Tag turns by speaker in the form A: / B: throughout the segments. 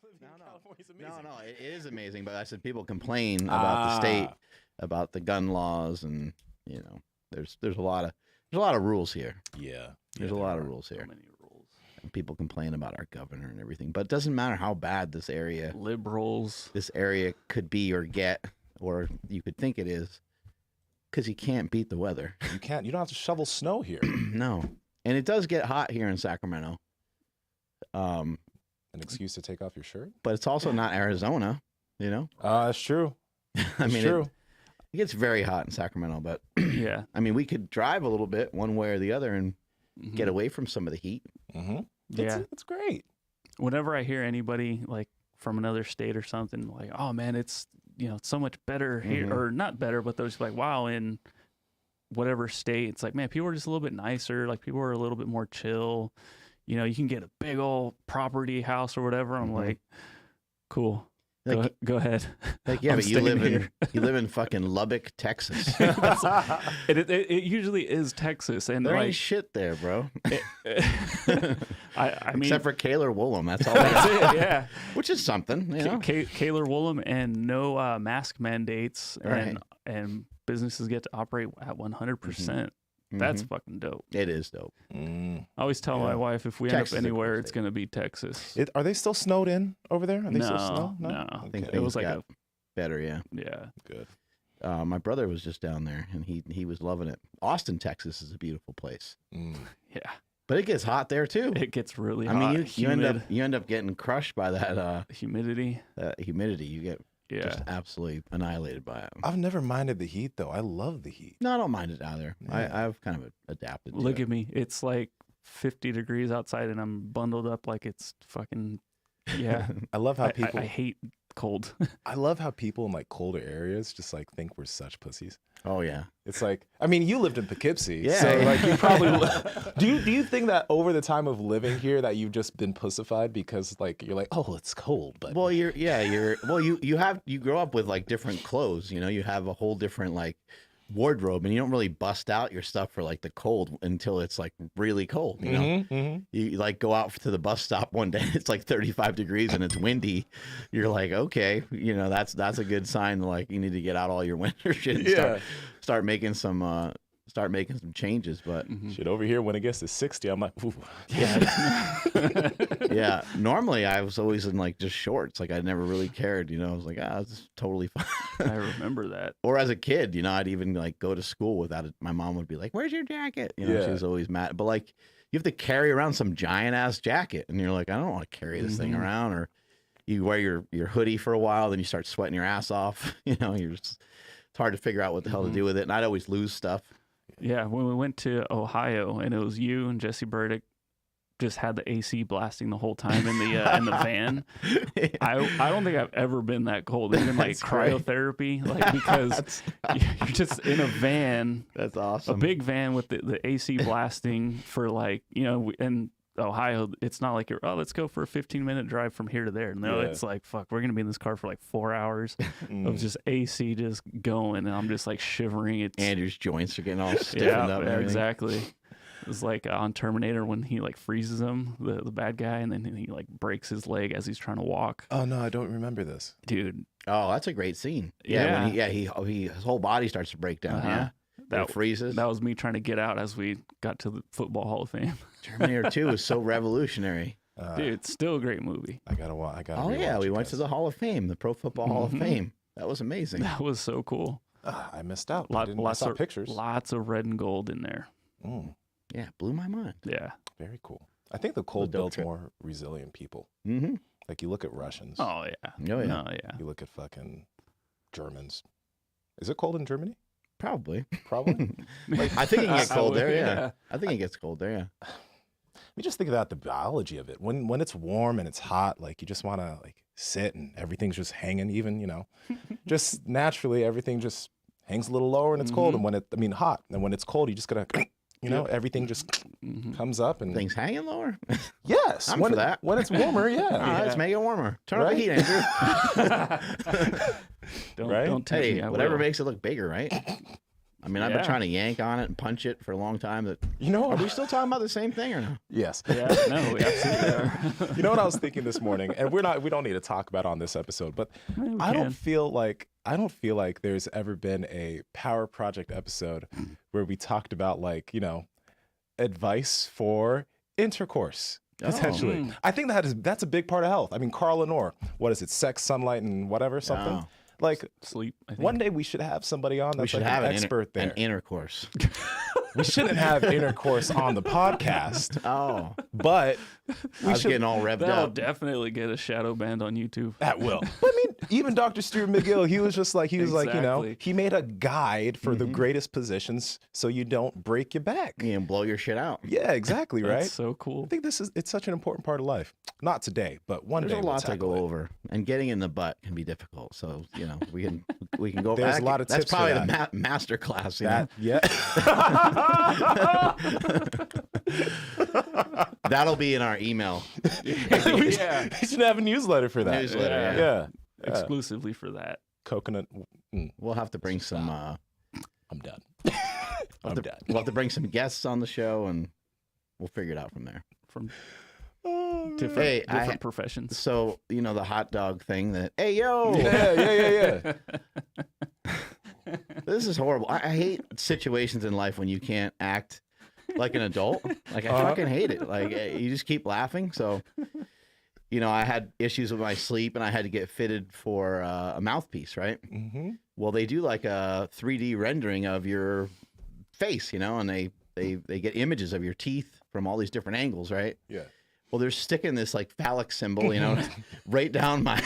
A: living in California is
B: No,
A: amazing.
B: no, it is amazing. But I said people complain about the state, about the gun laws, and there's a lot of rules here.
A: Yeah.
B: There's a lot of rules here.
C: So many rules.
B: And people complain about our governor and everything, but it doesn't matter how bad this area could be or get, or you could think it is, because you can't beat the weather.
A: You can't. You don't have to shovel snow here.
B: No, and it does get hot here in Sacramento.
A: An excuse to take off your shirt.
B: But it's also not Arizona,
A: That's true.
B: I mean,
A: true.
B: It gets very hot in Sacramento, but
C: Yeah.
B: I mean, we could drive a little bit one way or the other and get away from some of the heat.
A: Mm-hmm.
C: Yeah.
A: It's great.
C: Whenever I hear anybody like from another state or something, like, oh man, it's it's so much better here, or not better, but they're just like, wow, in whatever state, it's like, man, people are just a little bit nicer. Like people are a little bit more chill. You can get a big old property house or whatever. I'm like, cool.
B: Like,
C: Go ahead.
B: Like, yeah,
C: I'm
B: but you
C: staying
B: live
C: here.
B: in fucking Lubbock, Texas.
C: It usually is Texas, and
B: There
C: like
B: ain't shit there, bro.
C: I mean,
B: Except for Kaler Woolham, that's all.
C: that's it. Yeah.
B: Which is something,
C: Kaler Woolham and no mask mandates,
B: Right.
C: and businesses get to operate at 100%. That's fucking dope.
B: It is dope.
C: I always tell my wife, if we
B: Texas is
C: end
B: a
C: up
B: cool
C: anywhere, it's
B: state.
C: going to be Texas.
A: Are they still snowed in over there? Are they still
C: No,
A: snow?
C: no.
B: I think
C: It was
B: things
C: like
B: got better, yeah.
C: yeah.
A: Good.
B: My brother was just down there, and he was loving it. Austin, Texas is a beautiful place,
C: Yeah.
B: but it gets hot there too.
C: It gets really
B: I
C: hot.
B: mean, you
C: humid,
B: end up getting crushed by that
C: humidity.
B: humidity. You get
C: Yeah.
B: just absolutely annihilated by it.
A: I've never minded the heat though. I love the heat.
B: No, I don't mind it either.
A: Yeah.
B: I've kind of adapted.
C: Look
B: to
C: at me. It's like 50 degrees outside, and I'm bundled up like it's fucking. Yeah.
A: I love how people.
C: I hate cold.
A: I love how people in like colder areas just like think we're such pussies.
B: Oh yeah.
A: It's like, I mean, you lived in Poughkeepsie,
B: Yeah.
A: so like you probably do you think that over the time of living here that you've just been pussified because like you're like, oh, it's cold, but
B: Well, you grow up with like different clothes. You have a whole different like wardrobe, and you don't really bust out your stuff for like the cold until it's like really cold. You like go out to the bus stop one day, it's like 35 degrees and it's windy. You're like, okay, that's a good sign. Like you need to get out all your winter shit and start making some changes. But
A: shit over here when it gets to 60, I'm like, ooh.
B: yeah, normally I was always in like just shorts. Like I never really cared. I was like, it's totally fine.
C: I remember that.
B: Or as a kid, I'd even like go to school without it. My mom would be like, "Where's your jacket?" She was always mad. But like, you have to carry around some giant ass jacket, and you're like, I don't want to carry this thing around. Or you wear your hoodie for a while, then you start sweating your ass off. It's hard to figure out what the hell to do with it. And I'd always lose stuff.
C: Yeah, when we went to Ohio, and it was you and Jesse Burdick just had the AC blasting the whole time in the van. I don't think I've ever been that cold, even like cryotherapy, like because you're just in a van.
B: That's awesome.
C: A big van with the AC blasting for like, in Ohio, it's not like let's go for a 15-minute drive from here to there. No, it's like, fuck, we're going to be in this car for like 4 hours of just AC just going, and I'm just like shivering.
B: Andrew's joints are getting all stiffened up. And everything.
C: Exactly. It's like on Terminator when he like freezes him, the bad guy, and then he like breaks his leg as he's trying to walk.
A: Oh no, I don't remember this.
C: Dude.
B: Oh, that's a great scene.
C: Yeah.
B: When his whole body starts to break down. Yeah. That freezes.
C: That was me trying to get out as we got to the Football Hall of Fame.
B: Terminator 2 is so revolutionary.
C: Dude, it's still a great movie.
A: I gotta.
B: Oh yeah, we went to the Hall of Fame, the Pro Football Hall of Fame. That was amazing.
C: That was so cool.
A: I missed out. I
C: Lots
A: saw
C: of
A: pictures.
C: Lots of red and gold in there.
B: Yeah, blew my mind.
C: Yeah.
A: Very cool. I think the cold builds more resilient people.
B: Mm-hmm.
A: Like you look at Russians.
C: Oh yeah.
B: Oh yeah.
C: No, yeah.
A: You look at fucking Germans. Is it cold in Germany?
B: Probably.
A: I
B: think it gets cold there. Yeah. I think it gets cold there. Yeah.
A: Let me just think about the biology of it. When it's warm and it's hot, like you just want to like sit and everything's just hanging. Even just naturally everything just hangs a little lower and it's cold. And hot. And when it's cold, you just gotta. Everything just comes up and
B: things hanging lower.
A: Yes,
B: I'm for that.
A: When it's warmer, yeah.
B: Let's make it warmer. Turn up the heat, Andrew.
C: Don't tell me.
B: Whatever makes it look bigger, right? I mean, I've been trying to yank on it and punch it for a long time. That are we still talking about the same thing or no?
A: Yes.
C: Yeah, no, we absolutely are.
A: You know what I was thinking this morning, and we don't need to talk about it on this episode, but I don't feel like there's ever been a Power Project episode where we talked about advice for intercourse. Potentially. I think that's a big part of health. I mean, Carl Lenore, what is it? Sex, sunlight, and whatever, something?
B: Oh.
A: Like
C: sleep. I think.
A: One day we should have somebody on that's an expert there.
B: An intercourse.
A: We shouldn't have intercourse on the podcast.
B: Oh.
A: But
B: I was getting all revved
C: That'll
B: up.
C: definitely get a shadow banned on YouTube.
A: That will. But I mean, even Dr. Stuart McGill, he was just like,
C: Exactly.
A: he made a guide for the greatest positions so you don't break your back.
B: You can blow your shit out.
A: Yeah, exactly, right?
C: That's so cool.
A: I think it's such an important part of life. Not today, but one day.
B: There's a lot to go
A: it.
B: over, and getting in the butt can be difficult. So we can go.
A: There's a lot of tips.
B: That's probably
A: for
B: the master class.
A: Yeah.
B: That'll be in our email.
A: We should have a newsletter for that.
B: Newsletter,
A: Yeah.
C: Exclusively for that.
A: Coconut.
B: We'll have to bring some.
A: I'm done.
B: We'll have to bring some guests on the show, and we'll figure it out from there.
C: From
B: different
C: professions.
B: So the hot dog thing. That hey yo.
A: Yeah.
B: This is horrible. I hate situations in life when you can't act like an adult. Like I fucking hate it. Like you just keep laughing. So, I had issues with my sleep, and I had to get fitted for a mouthpiece, right?
A: Mm-hmm.
B: Well, they do like a 3D rendering of your face, and they get images of your teeth from all these different angles, right?
A: Yeah.
B: Well, they're sticking this like phallic symbol, right down my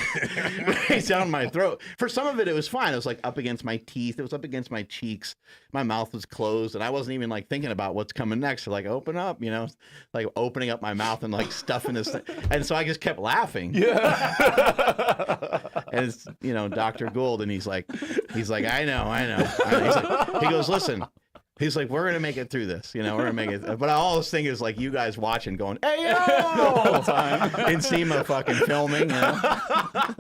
B: throat. For some of it, it was fine. It was like up against my teeth. It was up against my cheeks. My mouth was closed, and I wasn't even like thinking about what's coming next. So like, open up, like opening up my mouth and like stuffing this thing. And so I just kept laughing.
A: Yeah.
B: And it's Dr. Gould, and he's like, I know. He goes, listen. He's like, we're gonna make it through this, we're gonna make it. But all I was thinking is like you guys watching, going, "Hey yo!" all the time. Nsima fucking filming, the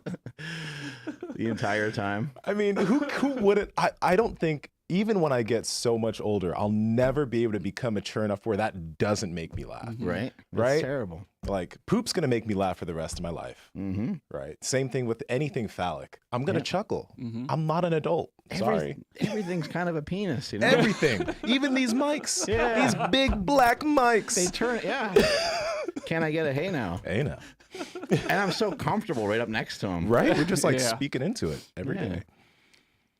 B: entire time.
A: I mean, who wouldn't? I don't think even when I get so much older, I'll never be able to become mature enough where that doesn't make me laugh.
B: Right?
A: Right?
B: It's terrible.
A: Like poop's gonna make me laugh for the rest of my life.
B: Mm-hmm.
A: Right. Same thing with anything phallic. I'm gonna chuckle.
C: Mm-hmm.
A: I'm not an adult. Sorry.
B: Everything's kind of a penis,
A: Everything. Even these mics.
B: Yeah.
A: These big black mics.
B: They turn. Yeah. Can I get a hey now?
A: Hey now.
B: And I'm so comfortable right up next to him.
A: Right. We're just like
C: Yeah.
A: speaking into it every day.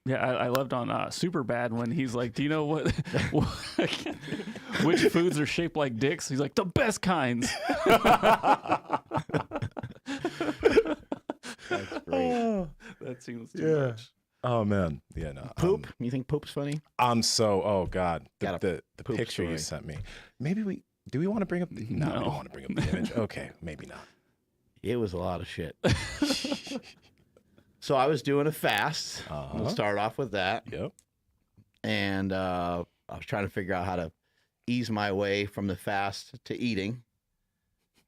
C: Yeah, I loved on Superbad when he's like, "Do you know what which foods are shaped like dicks?" He's like, "The best kinds."
B: That's great.
C: That seems too much.
A: Oh man. Yeah. No.
B: Poop? You think poop's funny?
A: I'm so. Oh God.
B: Got
A: The
B: poop
A: picture you
B: story.
A: sent me. Maybe do we want to bring up? No, we
C: No.
A: don't want to bring up the image. Okay. Maybe not.
B: It was a lot of shit. So I was doing a fast. We'll start off with that.
A: Yep.
B: And I was trying to figure out how to ease my way from the fast to eating.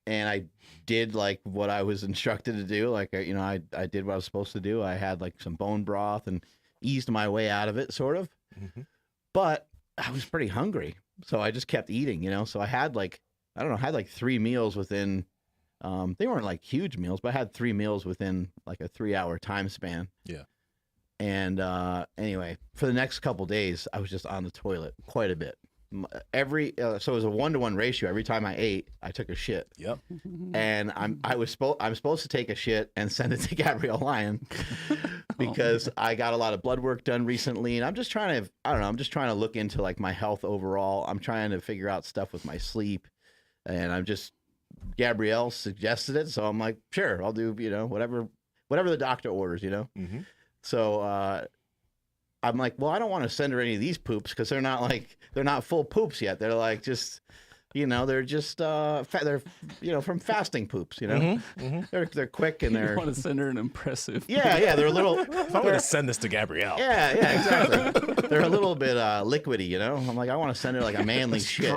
B: And I did like what I was instructed to do. Like, I did what I was supposed to do. I had like some bone broth and eased my way out of it, sort of.
A: Mm-hmm.
B: But I was pretty hungry. So I just kept eating, so I had like, I don't know, I had like 3 meals within, they weren't like huge meals, but I had 3 meals within like a 3-hour time span.
A: Yeah.
B: And anyway, for the next couple days, I was just on the toilet quite a bit. So it was a 1-to-1 ratio. Every time I ate, I took a shit.
A: Yep.
B: And I'm supposed to take a shit and send it to Gabrielle Lyon because I got a lot of blood work done recently, and I'm just trying to look into like my health overall. I'm trying to figure out stuff with my sleep, and Gabrielle suggested it, so I'm like, sure, I'll do whatever the doctor orders,
A: Mm-hmm.
B: So I'm like, well, I don't want to send her any of these poops because they're not full poops yet. They're like just, they're just they're from fasting poops.
A: Mm-hmm. Mm-hmm.
B: They're quick and
C: You
B: they're
C: want to send her an impressive.
B: yeah they're a little.
A: If I'm gonna send this to Gabrielle.
B: Yeah, exactly. They're a little bit liquidy, I'm like, I want to send her like a manly shit.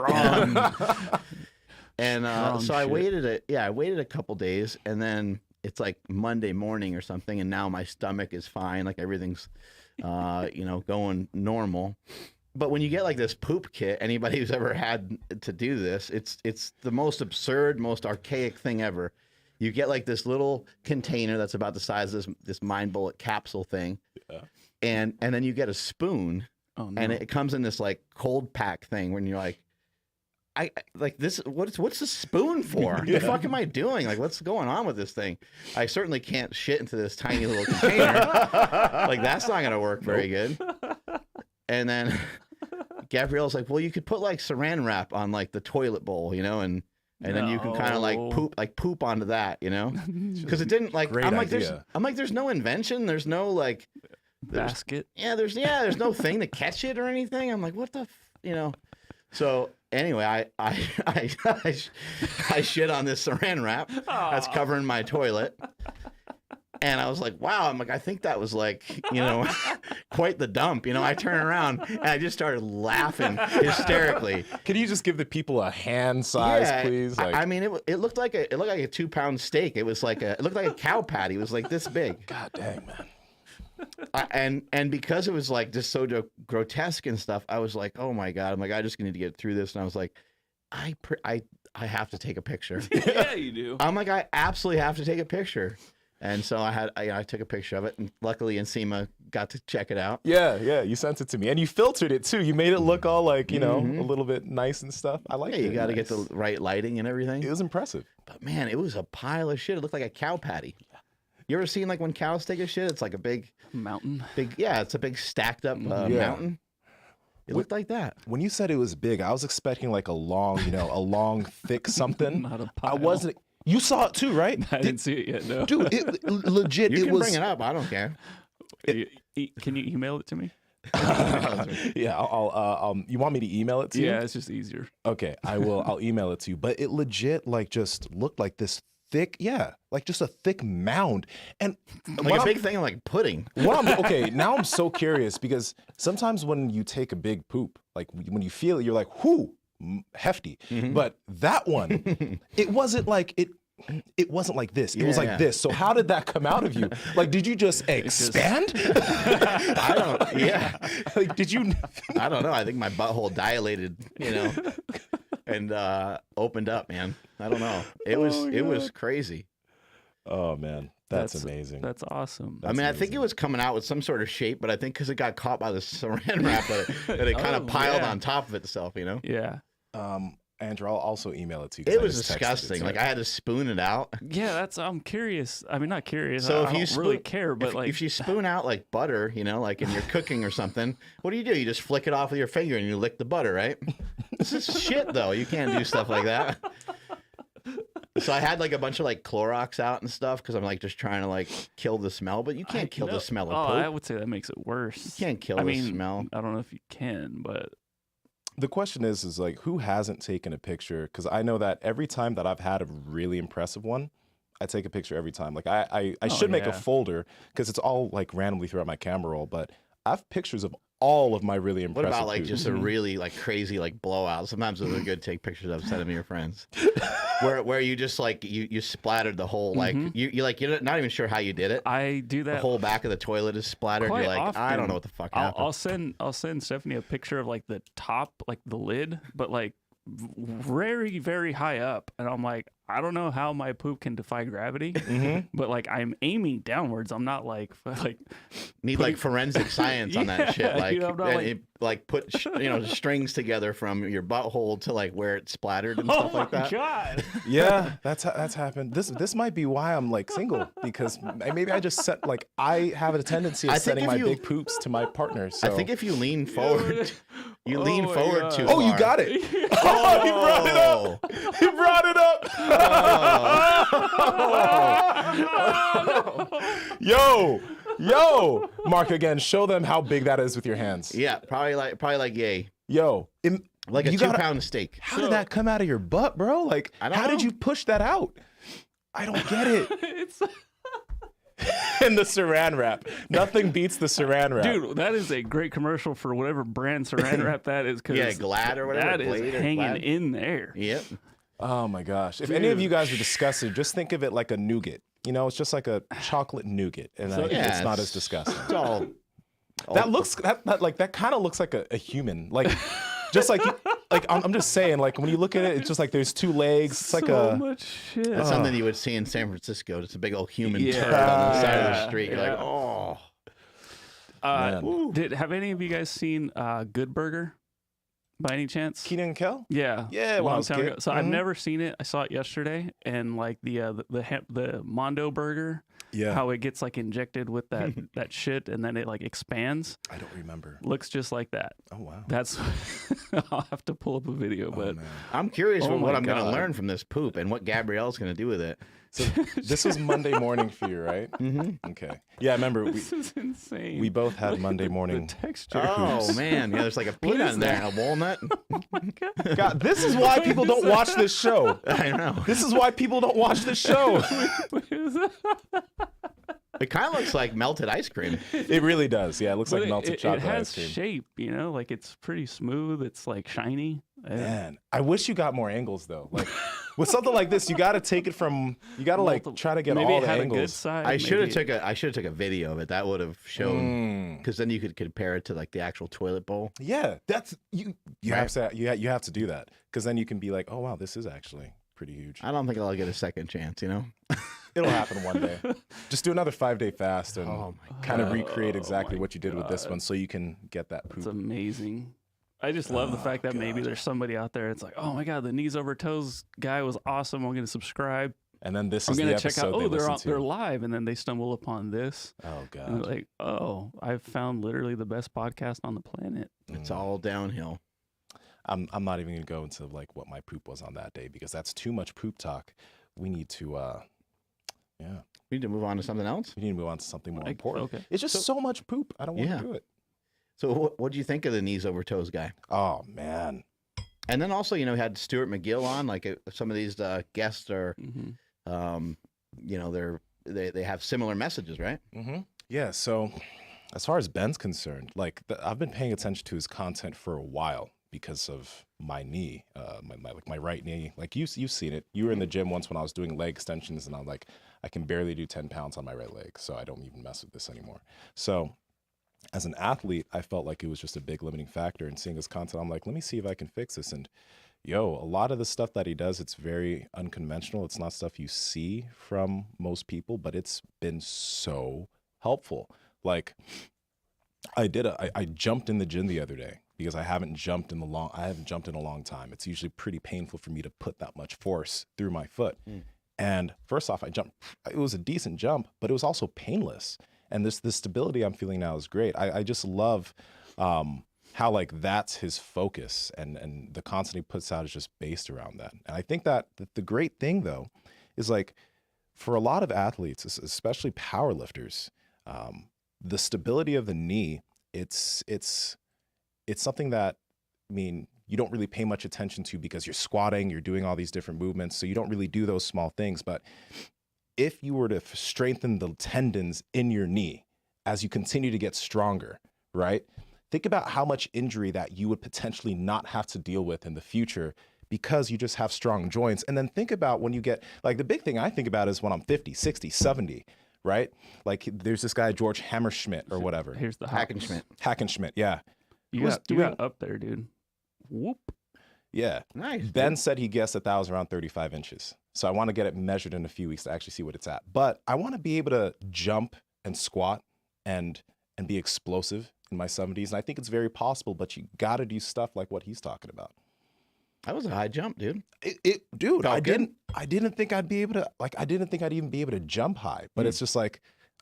B: And so I waited a couple days, and then it's like Monday morning or something, and now my stomach is fine, like everything's going normal. But when you get like this poop kit, anybody who's ever had to do this, it's the most absurd, most archaic thing ever. You get like this little container that's about the size of this Mind Bullet capsule thing, and then you get a spoon, and it comes in this like cold pack thing. When you're like, I like this. What's the spoon for? The fuck am I doing? Like, what's going on with this thing? I certainly can't shit into this tiny little container. Like, that's not gonna work very good. And then Gabrielle's like, well, you could put like saran wrap on like the toilet bowl, you know, and then you can kind of like poop onto that, you know, because it didn't like.
A: Great idea.
B: There's no invention. There's no like
C: basket.
B: There's no thing to catch it or anything. I'm like, what the, you know. So anyway, I shit on this saran wrap that's covering my toilet. And I was like, wow, I'm like, I think that was like, you know, quite the dump. You know, I turn around and I just started laughing hysterically.
A: Can you just give the people a hand size, please? Like,
B: I mean, it looked like a 2-pound steak. It was like it looked like a cow patty. It was like this big.
A: God dang, man.
B: And because it was like just so grotesque and stuff, I was like, oh my God, I'm like, I just need to get through this. And I was like, I have to take a picture.
C: Yeah, you do.
B: I'm like, I absolutely have to take a picture. And so I took a picture of it, and luckily Nsima got to check it out.
A: Yeah, you sent it to me, and you filtered it too. You made it look all like, you know, a little bit nice and stuff. I like it.
B: Yeah, you got to get the right lighting and everything.
A: It was impressive.
B: But man, it was a pile of shit. It looked like a cow patty. You ever seen like when cows take a shit? It's like a big
C: mountain.
B: It's a big stacked up mountain. It looked like that.
A: When you said it was big, I was expecting like a long, thick something.
C: Not a pile.
A: I wasn't. You saw it too, right?
C: I didn't see it yet. No,
A: dude. It legit.
B: You
A: it
B: can
A: was.
B: bring it up. I don't care.
C: Can you email it to me?
A: Yeah, I'll. You want me to email it to you?
C: Yeah, it's just easier.
A: Okay, I will. I'll email it to you. But it legit like just looked like this thick. Yeah, like just a thick mound, and
B: like a big thing like pudding.
A: Okay, now I'm so curious because sometimes when you take a big poop, like when you feel it, you're like, whoo. Hefty, but that one, it wasn't like it wasn't like this. It was like this. So how did that come out of you? Like, did you just expand?
B: I don't. Yeah.
A: Like, did you?
B: I don't know. I think my butthole dilated, and opened up. Man, I don't know. It was crazy.
A: Oh man, that's amazing.
C: That's awesome.
B: I mean, I think it was coming out with some sort of shape, but I think because it got caught by the saran wrap, that it kind of piled on top of itself.
C: Yeah.
A: Andrew, I'll also email it to you.
B: It was disgusting. Like I had to spoon it out.
C: Yeah, I'm curious. I mean, not curious.
B: So
C: I don't really care, but
B: if you spoon out like butter, like in your cooking or something, what do? You just flick it off with your finger and you lick the butter, right? This is shit, though. You can't do stuff like that. So I had like a bunch of like Clorox out and stuff because I'm like just trying to like kill the smell, but you can't kill the smell of poop.
C: I would say that makes it worse.
B: You can't kill the smell.
C: I don't know if you can, but
A: the question is like, who hasn't taken a picture? Because I know that every time that I've had a really impressive one, I take a picture every time. Like I should make a folder because it's all like randomly throughout my camera roll, but I have pictures of all of my really impressive.
B: What about like
A: poops.
B: just a really like crazy like blowout? Sometimes those are good to take pictures of. Send them to your friends. Where you just like you splattered the whole like you're not even sure how you did it.
C: I do that.
B: The whole back of the toilet is splattered.
C: Quite
B: You're like,
C: often.
B: I don't know what the fuck happened.
C: I'll send Stephanie a picture of like the top, like the lid, but like very, very high up, and I'm like, I don't know how my poop can defy gravity, but like I'm aiming downwards. I'm not like
B: need like forensic science on that shit. Like, put strings together from your butthole to like where it splattered and stuff like that.
C: Oh my god!
A: Yeah, that's happened. This might be why I'm like single because maybe I just set like I have a tendency of sending my big poops to my partner. So.
B: I think if you lean forward, lean forward too.
A: Oh, you got it! Oh, he brought it up. He brought it up. Yo, Mark, again, show them how big that is with your hands.
B: Yeah, probably like yay.
A: Yo,
B: like a 2-pound steak.
A: How did that come out of your butt, bro? Like, how did you push that out? I don't get it. And the saran wrap. Nothing beats the saran wrap.
C: Dude, that is a great commercial for whatever brand saran wrap that is.
B: Yeah, Glad or whatever.
C: That is hanging in there.
B: Yep.
A: Oh my gosh. If any of you guys are disgusted, just think of it like a nougat. It's just like a chocolate nougat. And it's not as disgusting.
B: It's all
A: That looks that kind of looks like a human, like just like I'm just saying, like when you look at it, it's just like there's two legs. It's like
C: so
A: a
C: much shit.
B: That's something you would see in San Francisco. Just a big old human
C: Yeah.
B: turd on the side of the street. You're
C: Yeah.
B: like, oh.
A: man.
C: Have any of you guys seen Good Burger by any chance?
A: Keenan and Kel.
C: Yeah,
A: Yeah, when I
C: long
A: was a
C: time
A: kid.
C: ago. So I've
A: Mhm.
C: never seen it. I saw it yesterday, and like the Mondo burger,
A: Yeah,
C: how it gets like injected with that shit, and then it like expands.
A: I don't remember.
C: Looks just like that.
A: Oh wow.
C: That's I'll have to pull up a video,
A: Oh,
C: but
A: man.
B: I'm curious
C: Oh
B: what
C: my
B: I'm going to
C: God.
B: learn from this poop and what Gabrielle's going to do with it.
A: So this was Monday morning for you, right?
B: Mm-hmm.
A: Okay. Yeah, I remember
C: this is insane.
A: we both had Monday morning.
C: The texture.
B: Oh, man. Yeah, there's like a peanut
C: is
B: in there
C: that?
B: and a walnut.
C: Oh my god.
A: God, this is why people don't watch this show.
B: I know.
A: This is why people don't watch this show.
C: What is that?
B: It kind of looks like melted ice cream.
A: It really does. Yeah, it looks like
C: But
A: melted
C: it
A: chocolate
C: has
A: ice cream.
C: shape, like it's pretty smooth. It's like shiny.
A: Man, I wish you got more angles though. Like with something like this, you got to take it from. You got to like try to get
C: maybe
A: all
C: it
A: the
C: had a good
A: angles.
C: side.
B: I should have
C: maybe
B: took a video of it. That would have shown, because then you could compare it to like the actual toilet bowl.
A: Yeah, that's you. You
B: Right.
A: have to. You have to do that because then you can be like, oh wow, this is actually pretty huge.
B: I don't think I'll get a second chance, you know?
A: It'll happen one day. Just do another 5-day fast and
B: Oh my
A: kind of recreate
C: Oh
A: exactly
C: my
A: what you did with this
C: God.
A: one, so you can get that
C: It's
A: poop.
C: amazing. I just love the
A: Oh,
C: fact that maybe
A: God.
C: there's somebody out there. It's like, oh my god, the knees over toes guy was awesome. I'm gonna subscribe.
A: And then this
C: I'm
A: is the
C: gonna check
A: episode
C: out.
A: they
C: Oh,
A: listen to.
C: they're live, and then they stumble upon this.
A: Oh
C: And
A: god.
C: they're like, oh, I've found literally the best podcast on the planet.
B: It's all downhill.
A: I'm not even gonna go into like what my poop was on that day because that's too much poop talk. We need to yeah.
B: We need to move on to something else.
A: We need to move on to something more
C: Like,
A: important.
C: okay.
A: It's just so much poop. I don't want
B: Yeah.
A: to do it.
B: So what do you think of the knees over toes guy?
A: Oh man.
B: And then also, we had Stuart McGill on. Like some of these guests are,
C: hmm
B: they have similar messages, right?
A: Mm-hmm. Yeah. So, as far as Ben's concerned, like I've been paying attention to his content for a while because of my knee, my right knee. Like you've seen it. You were in the gym once when I was doing leg extensions, and I'm like, I can barely do 10 pounds on my right leg, so I don't even mess with this anymore. So, as an athlete, I felt like it was just a big limiting factor. And seeing his content, I'm like, let me see if I can fix this. And a lot of the stuff that he does, it's very unconventional. It's not stuff you see from most people, but it's been so helpful. Like I jumped in the gym the other day because I haven't jumped in a long time. It's usually pretty painful for me to put that much force through my foot. And first off, I jumped. It was a decent jump, but it was also painless. And the stability I'm feeling now is great. I just love how like that's his focus, and the content he puts out is just based around that. And I think that the great thing though is like for a lot of athletes, especially powerlifters, the stability of the knee, it's something that, I mean, you don't really pay much attention to because you're squatting, you're doing all these different movements, so you don't really do those small things. But if you were to strengthen the tendons in your knee as you continue to get stronger, right? Think about how much injury that you would potentially not have to deal with in the future because you just have strong joints. And then think about when you get, like the big thing I think about is when I'm 50, 60, 70, right? Like there's this guy, George Hammerschmidt or whatever.
C: Here's the
B: Hackenschmidt.
A: Hackenschmidt, yeah.
C: You
A: was
C: got up there, dude. Whoop.
A: Yeah.
B: Nice.
A: Ben said he guessed that was around 35 inches. So I want to get it measured in a few weeks to actually see what it's at. But I want to be able to jump and squat and be explosive in my 70s. And I think it's very possible, but you got to do stuff like what he's talking about.
B: That was a high jump, dude.
A: Dude,
B: Felt
A: I
B: good?
A: didn't think I'd be able to, like, I didn't think I'd even be able to jump high, but it's just like,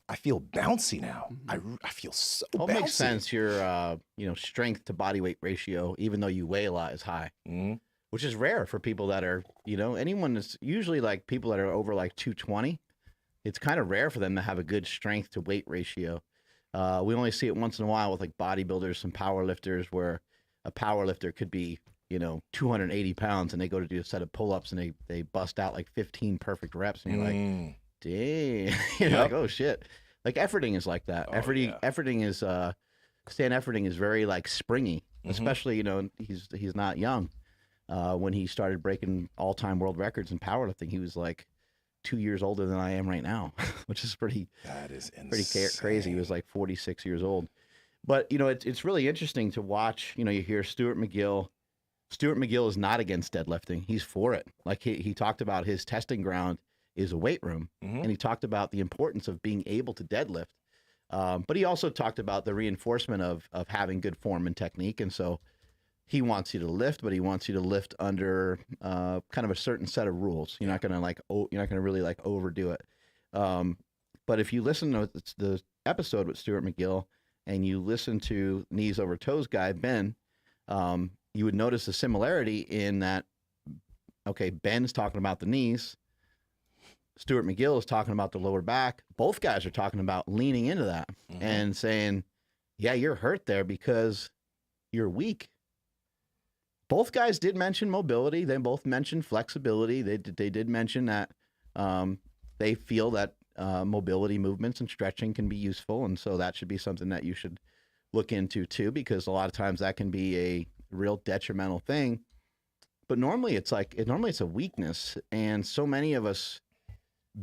A: I feel bouncy now. I feel so
B: Well,
A: bouncy.
B: it makes sense. Your strength to body weight ratio, even though you weigh a lot, is high, which is rare for people that are, anyone that's usually like people that are over like 220. It's kind of rare for them to have a good strength to weight ratio. We only see it once in a while with like bodybuilders, some power lifters, where a power lifter could be, 280 pounds and they go to do a set of pull-ups and they bust out like 15 perfect reps. And you're like, dang, you're like, oh shit. Like efforting is like that.
A: Oh,
B: Efforting is Stan Efforting is very like springy, especially, he's not young. When he started breaking all-time world records in powerlifting, he was like 2 years older than I am right now, which is
A: That is insane.
B: pretty crazy. He was like 46 years old. But, it's really interesting to watch. You hear Stuart McGill. Stuart McGill is not against deadlifting. He's for it. Like he talked about his testing ground is a weight room. And he talked about the importance of being able to deadlift. But he also talked about the reinforcement of having good form and technique. And so he wants you to lift, but he wants you to lift under kind of a certain set of rules. You're not going to really like overdo it. But if you listen to the episode with Stuart McGill and you listen to Knees Over Toes guy, Ben, you would notice a similarity in that, okay, Ben's talking about the knees. Stuart McGill is talking about the lower back. Both guys are talking about leaning into that and saying, yeah, you're hurt there because you're weak. Both guys did mention mobility. They both mentioned flexibility. They did mention that they feel that mobility movements and stretching can be useful. And so that should be something that you should look into too, because a lot of times that can be a real detrimental thing. But normally it's a weakness. And so many of us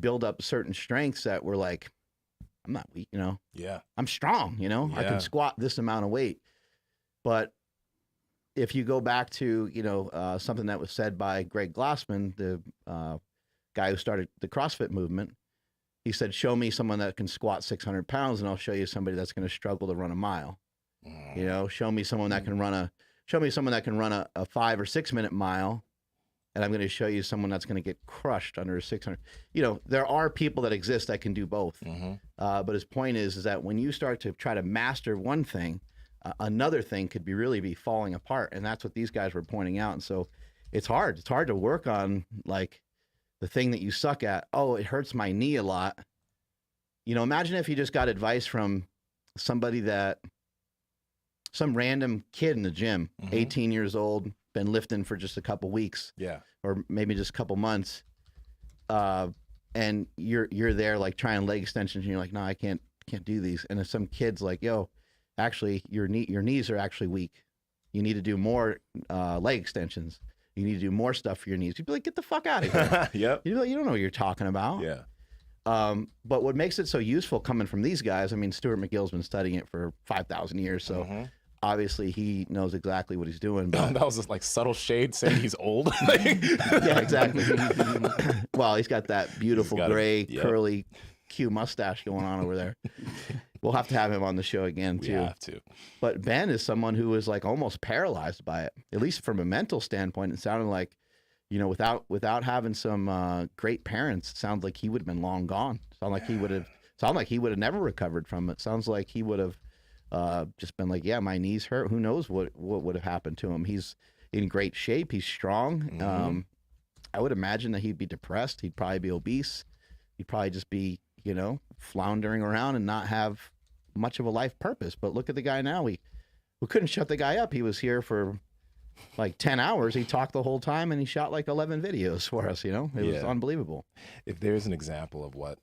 B: build up certain strengths that we're like, I'm not weak,
A: Yeah.
B: I'm strong, I can squat this amount of weight. But if you go back to, something that was said by Greg Glassman, the guy who started the CrossFit movement, he said, show me someone that can squat 600 pounds and I'll show you somebody that's going to struggle to run a mile. Show me someone that can run a 5 or 6 minute mile. And I'm going to show you someone that's going to get crushed under a 600. There are people that exist that can do both. But his point is that when you start to try to master one thing, another thing could really be falling apart. And that's what these guys were pointing out. And so it's hard. It's hard to work on like the thing that you suck at. Oh, it hurts my knee a lot. Imagine if you just got advice from some random kid in the gym, 18 years old, been lifting for just a couple weeks, or maybe just a couple months, and you're there like trying leg extensions, and you're like, no, I can't do these. And if some kid's like, yo, actually your knees are actually weak, you need to do more leg extensions, you need to do more stuff for your knees, you'd be like, get the fuck out of here.
A: Yep.
B: You don't know what you're talking about.
A: Yeah.
B: But what makes it so useful coming from these guys, I mean, Stuart McGill's been studying it for 5,000 years, so obviously he knows exactly what he's doing. But
A: that was just like subtle shade saying he's old.
B: yeah, exactly. Well, he's got that beautiful gray, curly Q mustache going on over there. We'll have to have him on the show again too.
A: We have to.
B: But Ben is someone who is like almost paralyzed by it, at least from a mental standpoint. It sounded like, without having some great parents, it sounds like he would have been long gone. Sound like he would have never recovered from it. Sounds like he would have just been like, yeah, my knees hurt. Who knows what would have happened to him? He's in great shape. He's strong. I would imagine that he'd be depressed. He'd probably be obese. He'd probably just be, floundering around and not have much of a life purpose. But look at the guy now. We couldn't shut the guy up. He was here for like 10 hours. He talked the whole time and he shot like 11 videos for us. It was unbelievable.
A: If there's an example of what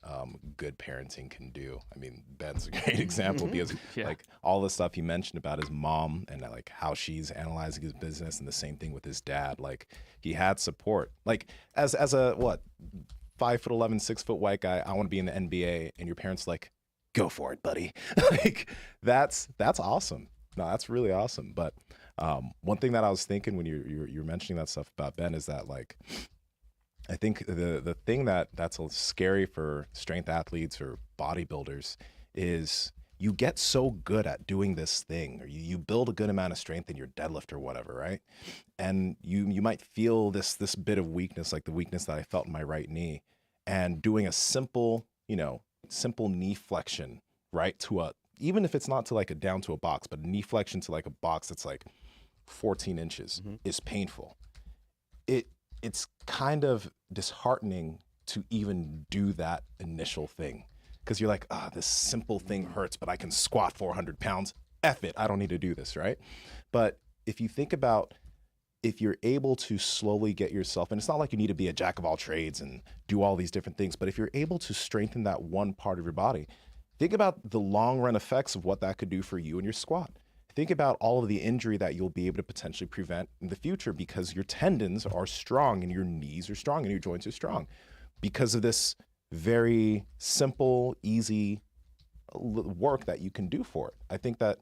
A: good parenting can do, I mean, Ben's a great example because like all the stuff he mentioned about his mom and like how she's analyzing his business, and the same thing with his dad. Like he had support. Like as a 5'11", 6-foot white guy, I want to be in the NBA, and your parents like, go for it, buddy. Like that's awesome. No, that's really awesome. But one thing that I was thinking when you're mentioning that stuff about Ben is that, like, I think the thing that's scary for strength athletes or bodybuilders is you get so good at doing this thing, or you build a good amount of strength in your deadlift or whatever, right? And you might feel this bit of weakness, like the weakness that I felt in my right knee, and doing a simple knee flexion, right, even if it's not to like a down to a box, but a knee flexion to like a box that's like 14 inches is painful. It's kind of disheartening to even do that initial thing, because you're like, this simple thing hurts, but I can squat 400 pounds. F it, I don't need to do this, right? But if you think about, if you're able to slowly get yourself, and it's not like you need to be a jack of all trades and do all these different things, but if you're able to strengthen that one part of your body, think about the long run effects of what that could do for you and your squat. Think about all of the injury that you'll be able to potentially prevent in the future, because your tendons are strong and your knees are strong and your joints are strong because of this very simple, easy work that you can do for it. I think that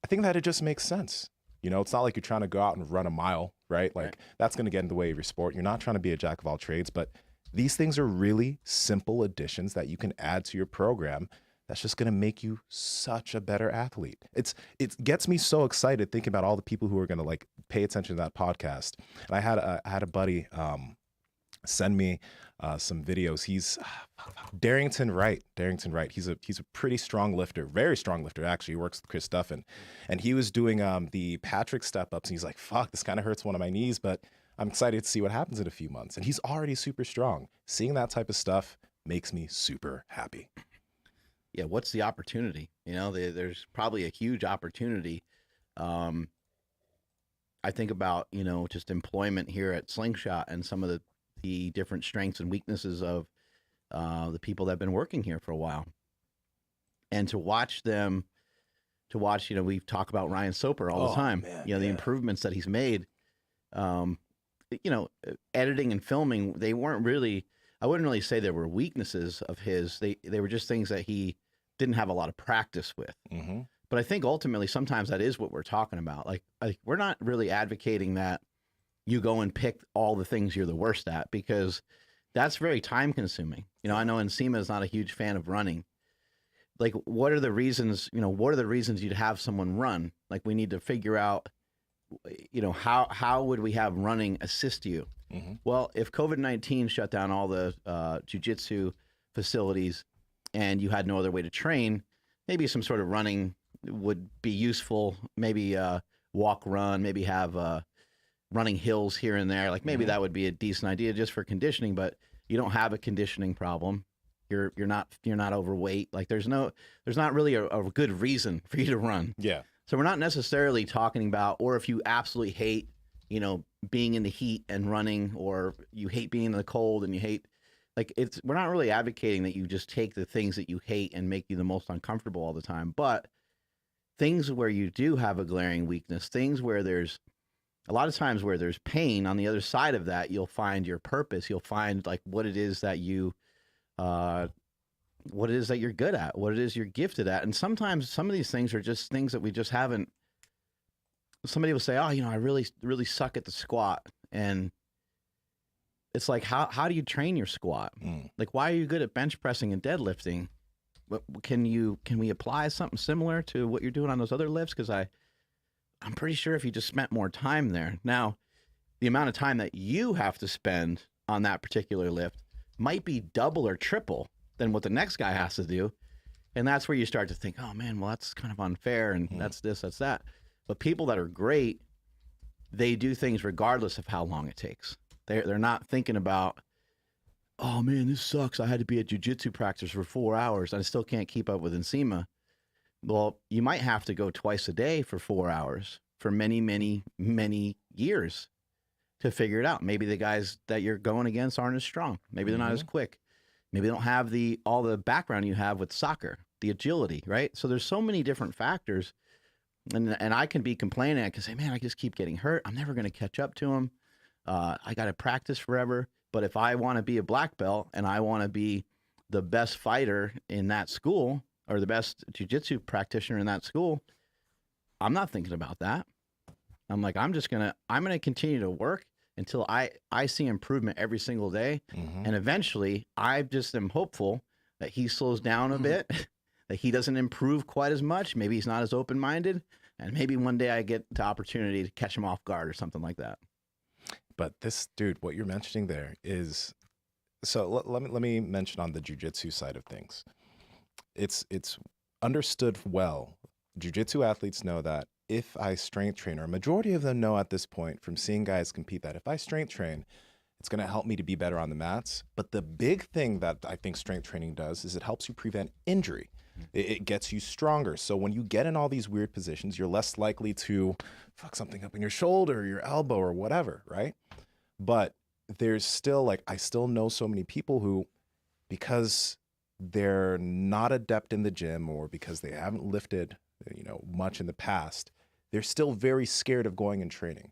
A: I think that it just makes sense. You know, it's not like you're trying to go out and run a mile, right? Like that's going to get in the way of your sport. You're not trying to be a jack of all trades, but these things are really simple additions that you can add to your program. That's just going to make you such a better athlete. It gets me so excited thinking about all the people who are going to like pay attention to that podcast. And I had a buddy send me some videos. He's Darrington Wright. He's a pretty strong lifter, very strong lifter actually. He works with Chris Duffin, and he was doing the Patrick step ups. And he's like, "Fuck, this kind of hurts one of my knees, but I'm excited to see what happens in a few months." And he's already super strong. Seeing that type of stuff makes me super happy.
B: Yeah, what's the opportunity? You know, there's probably a huge opportunity. I think about, you know, just employment here at Slingshot and some of the different strengths and weaknesses of the people that have been working here for a while. And to watch, you know, we talk about Ryan Soper all the time,
A: man,
B: you know, the improvements that he's made. You know, editing and filming, they weren't really, I wouldn't really say they were weaknesses of his. They were just things that he didn't have a lot of practice with.
A: Mm-hmm.
B: But I think ultimately sometimes that is what we're talking about. Like we're not really advocating that you go and pick all the things you're the worst at, because that's very time consuming. You know, I know Nsima is not a huge fan of running. Like, what are the reasons, you know, what are the reasons you'd have someone run? Like, we need to figure out, you know, how would we have running assist you?
A: Mm-hmm.
B: Well, if COVID-19 shut down all the jiu-jitsu facilities and you had no other way to train, maybe some sort of running would be useful. Maybe walk, run, maybe have running hills here and there. Like maybe that would be a decent idea just for conditioning, but you don't have a conditioning problem. You're not overweight. Like there's not really a good reason for you to run.
A: Yeah.
B: So we're not necessarily talking about, or if you absolutely hate, you know, being in the heat and running, or you hate being in the cold and you hate, like we're not really advocating that you just take the things that you hate and make you the most uncomfortable all the time. But things where you do have a glaring weakness, things where there's a lot of times where there's pain, on the other side of that, you'll find your purpose. You'll find like what it is that you're good at, what it is you're gifted at. And sometimes some of these things are just things that we just haven't. Somebody will say, "Oh, you know, I really, really suck at the squat," and it's like, how do you train your squat? Like, why are you good at bench pressing and deadlifting? Can we apply something similar to what you're doing on those other lifts? Because I'm pretty sure if you just spent more time there. Now, the amount of time that you have to spend on that particular lift might be double or triple than what the next guy has to do. And that's where you start to think, oh man, well, that's kind of unfair. And that's this, that's that. But people that are great, they do things regardless of how long it takes. They're not thinking about, oh man, this sucks. I had to be at jiu-jitsu practice for 4 hours and I still can't keep up with Nsima. Well, you might have to go twice a day for 4 hours for many, many, many years to figure it out. Maybe the guys that you're going against aren't as strong. Maybe they're not as quick. Maybe they don't have all the background you have with soccer, the agility, right? So there's so many different factors. And I can be complaining. I can say, man, I just keep getting hurt. I'm never going to catch up to them. I got to practice forever. But if I want to be a black belt and I want to be the best fighter in that school, or the best jiu-jitsu practitioner in that school, I'm not thinking about that. I'm like, I'm going to continue to work until I see improvement every single day. And eventually I just am hopeful that he slows down a bit, that he doesn't improve quite as much. Maybe he's not as open-minded, and maybe one day I get the opportunity to catch him off guard or something like that.
A: But this, dude, what you're mentioning there is, so let me mention on the jiu-jitsu side of things. It's understood well. Jiu-jitsu athletes know that if I strength train, or a majority of them know at this point from seeing guys compete, that if I strength train, it's going to help me to be better on the mats. But the big thing that I think strength training does is it helps you prevent injury. It gets you stronger. So when you get in all these weird positions, you're less likely to fuck something up in your shoulder or your elbow or whatever, right? But there's still, like, I still know so many people who, because they're not adept in the gym, or because they haven't lifted, you know, much in the past, they're still very scared of going and training.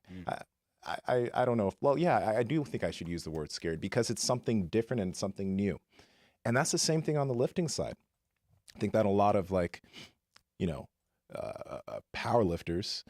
A: I don't know if, well, yeah, I do think I should use the word scared, because it's something different and something new. And that's the same thing on the lifting side. I think that a lot of, like, you know, power lifters,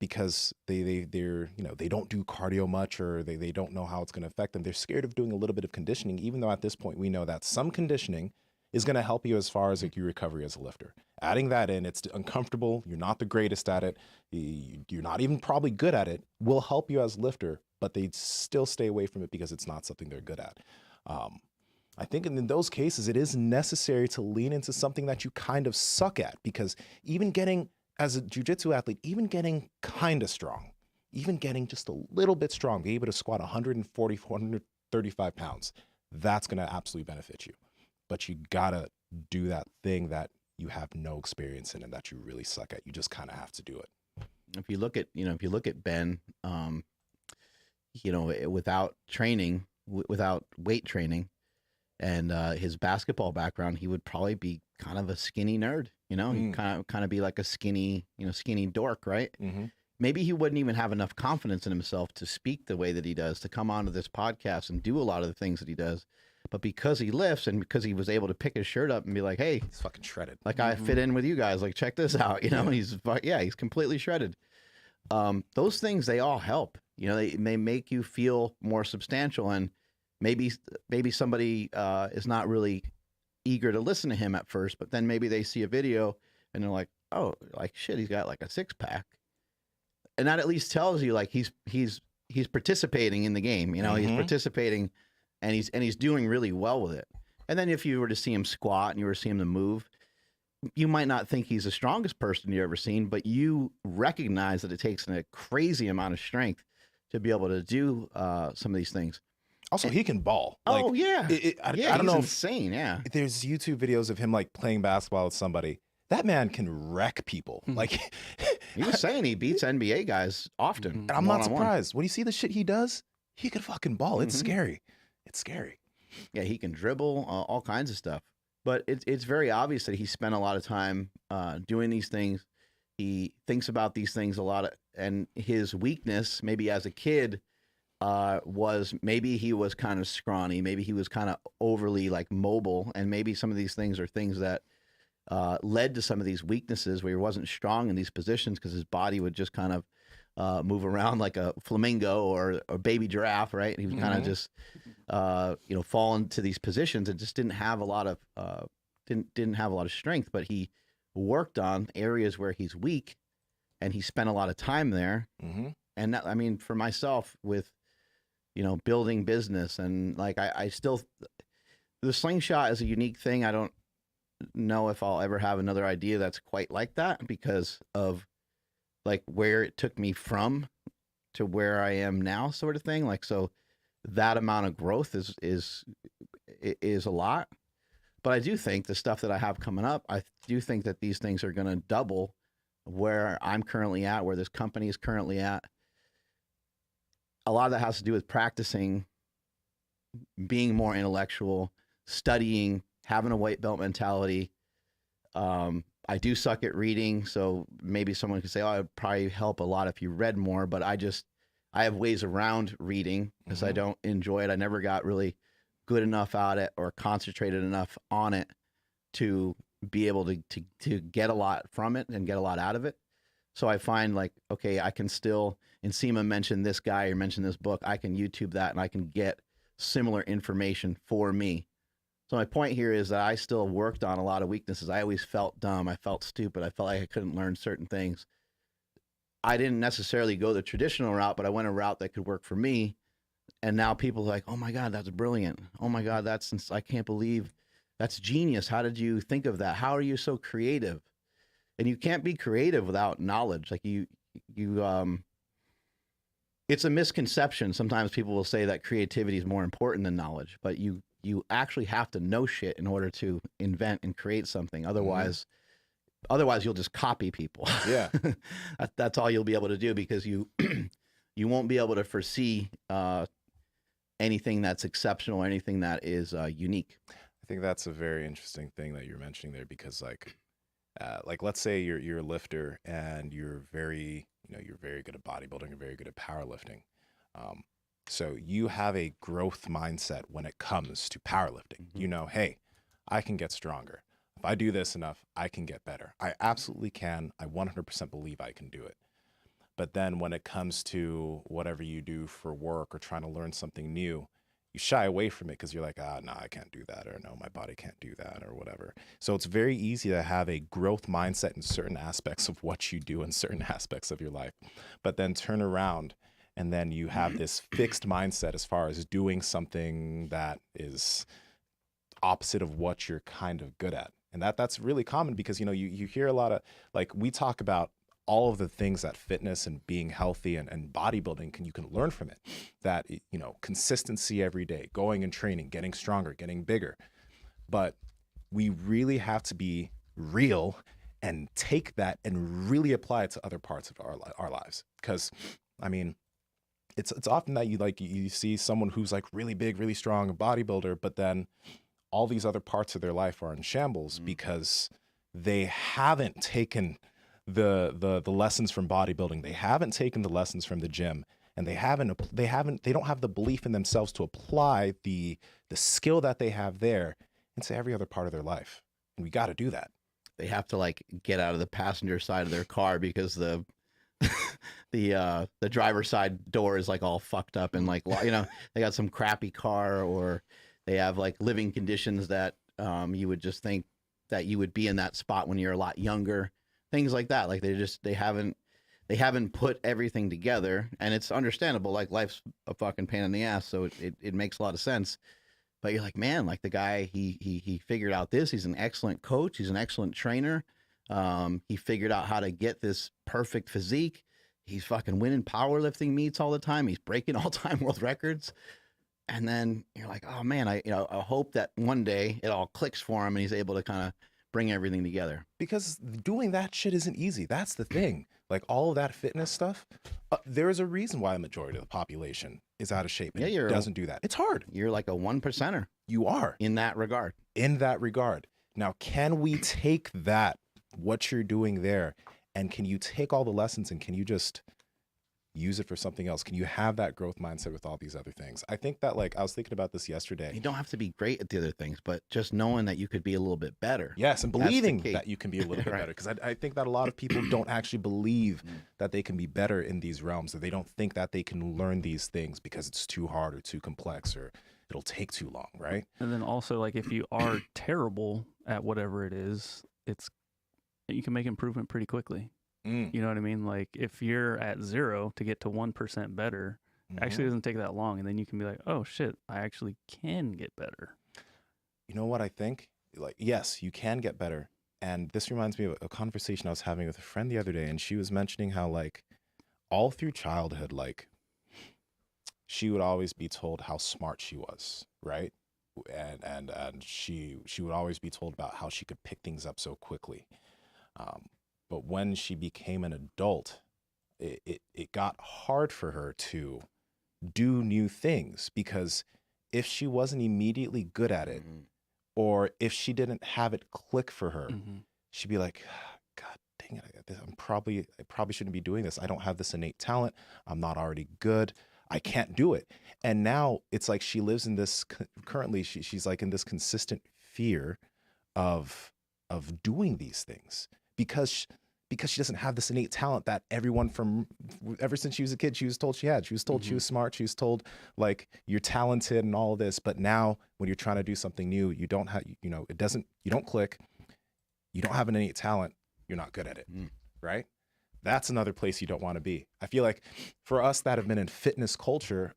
A: because they're they don't do cardio much, or they don't know how it's going to affect them. They're scared of doing a little bit of conditioning, even though at this point we know that some conditioning is going to help you as far as like your recovery as a lifter. Adding that in, it's uncomfortable. You're not the greatest at it. You're not even probably good at it. Will help you as a lifter, but they still stay away from it because it's not something they're good at. I think in those cases, it is necessary to lean into something that you kind of suck at, because even getting, as a jiu-jitsu athlete, even getting kind of strong, even getting just a little bit strong, be able to squat 140, 135 pounds, that's going to absolutely benefit you. But you got to do that thing that you have no experience in and that you really suck at. You just kind of have to do it.
B: If you look at Ben, without training, without weight training, and his basketball background, he would probably be kind of a skinny nerd. He'd kind of be like a skinny dork, right?
A: Mm-hmm.
B: Maybe he wouldn't even have enough confidence in himself to speak the way that he does, to come onto this podcast and do a lot of the things that he does. But because he lifts, and because he was able to pick his shirt up and be like, hey,
A: He's fucking shredded.
B: like I fit in with you guys, like check this out, he's completely shredded. Those things, they all help. They make you feel more substantial, and maybe somebody is not really eager to listen to him at first, but then maybe they see a video and they're like, oh, like shit, he's got like a 6-pack, and that at least tells you like he's participating in the game. He's participating, and he's doing really well with it. And then if you were to see him squat and you were to see him to move, you might not think he's the strongest person you've ever seen, but you recognize that it takes a crazy amount of strength to be able to do some of these things.
A: Also, he can ball.
B: Oh,
A: like,
B: yeah.
A: I don't know.
B: Insane, yeah.
A: There's YouTube videos of him like playing basketball with somebody. That man can wreck people. Like,
B: he was saying he beats NBA guys often.
A: And I'm not surprised. When you see the shit he does, he could fucking ball. It's scary. It's scary.
B: Yeah, he can dribble, all kinds of stuff. But it's very obvious that he spent a lot of time doing these things. He thinks about these things a lot. And his weakness, maybe as a kid, was maybe he was kind of scrawny. Maybe he was kind of overly like mobile. And maybe some of these things are things that led to some of these weaknesses where he wasn't strong in these positions because his body would just kind of move around like a flamingo or a baby giraffe, right? He was kind of just, fall into these positions and just didn't have a lot of didn't have a lot of strength. But he worked on areas where he's weak, and he spent a lot of time there. And that, I mean, for myself, with building business, and like I still, the slingshot is a unique thing. I don't know if I'll ever have another idea that's quite like that, because of like where it took me from to where I am now, sort of thing. Like, so that amount of growth is a lot. But I do think the stuff that I have coming up, I do think that these things are going to double where I'm currently at, where this company is currently at. A lot of that has to do with practicing, being more intellectual, studying, having a white belt mentality. I do suck at reading, so maybe someone could say, oh, it'd probably help a lot if you read more, but I have ways around reading because I don't enjoy it. I never got really good enough at it or concentrated enough on it to be able to get a lot from it and get a lot out of it. So I find like, okay, I can still, Nsima mentioned this guy or mentioned this book, I can YouTube that and I can get similar information for me. So my point here is that I still worked on a lot of weaknesses. I always felt dumb. I felt stupid. I felt like I couldn't learn certain things. I didn't necessarily go the traditional route, but I went a route that could work for me. And now people are like, oh my God, that's brilliant. Oh my God, I can't believe that's genius. How did you think of that? How are you so creative? And you can't be creative without knowledge. Like it's a misconception. Sometimes people will say that creativity is more important than knowledge, but you actually have to know shit in order to invent and create something. Otherwise you'll just copy people.
A: Yeah.
B: That's all you'll be able to do, because you won't be able to foresee anything that's exceptional or anything that is unique.
A: I think that's a very interesting thing that you're mentioning there, because like let's say you're a lifter and you're very good at bodybuilding, you're very good at powerlifting. So you have a growth mindset when it comes to powerlifting. Hey, I can get stronger. if I do this enough, I can get better. I absolutely can. I 100% believe I can do it. But then when it comes to whatever you do for work or trying to learn something new, you shy away from it because you're like, no, I can't do that, or no, my body can't do that, or whatever. So it's very easy to have a growth mindset in certain aspects of what you do in certain aspects of your life, but then turn around and then you have this fixed mindset as far as doing something that is opposite of what you're kind of good at. And that's really common because, you hear a lot of, like, we talk about all of the things that fitness and being healthy and bodybuilding you can learn from it, that, consistency every day, going and training, getting stronger, getting bigger. But we really have to be real and take that and really apply it to other parts of our lives. Because, I mean, it's often that you see someone who's like really big, really strong, a bodybuilder, but then all these other parts of their life are in shambles because they haven't taken the lessons from bodybuilding. They haven't taken the lessons from the gym, and they don't have the belief in themselves to apply the skill that they have there into every other part of their life. And we got to do that.
B: They have to like get out of the passenger side of their car because the driver's side door is like all fucked up, and like, they got some crappy car, or they have like living conditions that you would just think that you would be in that spot when you're a lot younger. Things like that. Like they haven't put everything together, and it's understandable. Like, life's a fucking pain in the ass, so it makes a lot of sense. But you're like, man, like the guy, he figured out this. He's an excellent coach. He's an excellent trainer. He figured out how to get this perfect physique. He's fucking winning powerlifting meets all the time. He's breaking all-time world records. And then you're like, oh man, I hope that one day it all clicks for him and he's able to kind of bring everything together.
A: Because doing that shit isn't easy. That's the thing. Like, all of that fitness stuff, there is a reason why a majority of the population is out of shape and doesn't do that. It's hard.
B: You're like a 1%er.
A: You are.
B: In that regard.
A: Now, can we take that, what you're doing there, and can you take all the lessons and can you just use it for something else? Can you have that growth mindset with all these other things? I think that, like, I was thinking about this yesterday.
B: You don't have to be great at the other things, but just knowing that you could be a little bit better.
A: Yes, and believing that you can be a little bit better. Because I think that a lot of people don't actually believe that they can be better in these realms, or they don't think that they can learn these things because it's too hard or too complex or it'll take too long, right?
C: And then also, like, if you are terrible at whatever it is, you can make improvement pretty quickly. You know what I mean? Like, if you're at 0 to get to 1% better, actually doesn't take that long. And then you can be like, oh shit, I actually can get better.
A: You know what I think? Like, yes, you can get better. And this reminds me of a conversation I was having with a friend the other day. And she was mentioning how, like, all through childhood, like, she would always be told how smart she was, right? And she would always be told about how she could pick things up so quickly. But when she became an adult, it got hard for her to do new things, because if she wasn't immediately good at it, or if she didn't have it click for her, she'd be like, God dang it, I probably shouldn't be doing this. I don't have this innate talent. I'm not already good. I can't do it. And now it's like she lives in this, currently she's like in this consistent fear of doing these things, because she doesn't have this innate talent that everyone from ever since she was a kid, she was told she had. She was told she was smart. She was told, like, you're talented and all of this. But now when you're trying to do something new, you don't have, you don't click. You don't have an innate talent. You're not good at it. Right? That's another place you don't want to be. I feel like for us that have been in fitness culture,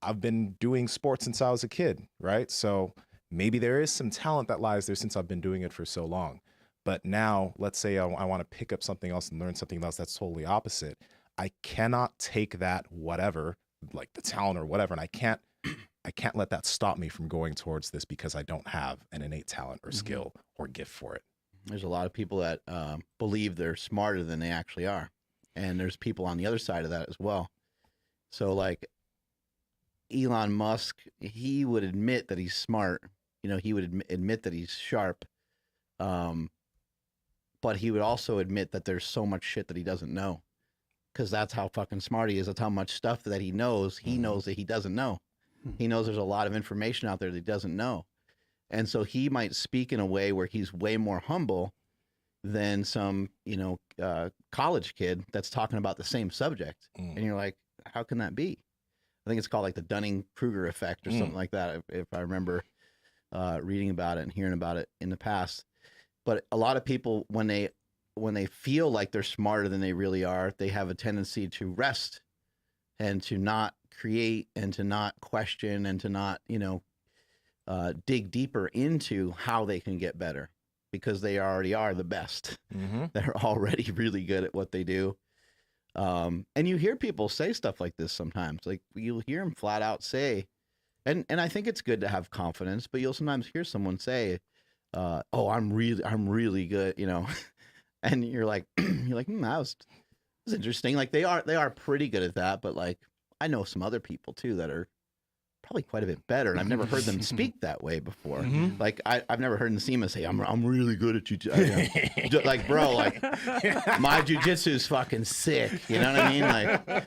A: I've been doing sports since I was a kid. Right? So maybe there is some talent that lies there since I've been doing it for so long. But now, let's say I want to pick up something else and learn something else that's totally opposite. I cannot take that, whatever, like the talent or whatever, and I can't let that stop me from going towards this because I don't have an innate talent or skill or gift for it.
B: There's a lot of people that believe they're smarter than they actually are. And there's people on the other side of that as well. So, like, Elon Musk, he would admit that he's smart. He would admit that he's sharp. But he would also admit that there's so much shit that he doesn't know, because that's how fucking smart he is. That's how much stuff that he knows. He knows that he doesn't know. He knows there's a lot of information out there that he doesn't know. And so he might speak in a way where he's way more humble than some, college kid that's talking about the same subject. And you're like, how can that be? I think it's called like the Dunning-Kruger effect or something like that, if I remember reading about it and hearing about it in the past. But a lot of people, when they feel like they're smarter than they really are, they have a tendency to rest and to not create and to not question and to not, dig deeper into how they can get better, because they already are the best. They're already really good at what they do. And you hear people say stuff like this sometimes. Like you'll hear them flat out say, and I think it's good to have confidence, but you'll sometimes hear someone say, "Oh, I'm really good," and you're like, that was interesting. Like they are pretty good at that, but like I know some other people too that are probably quite a bit better, and I've never heard them speak that way before. Like I've never heard Nsima say, "I'm really good at jiu-jitsu." Like, bro, like my jiu-jitsu is fucking sick. You know what I mean? Like,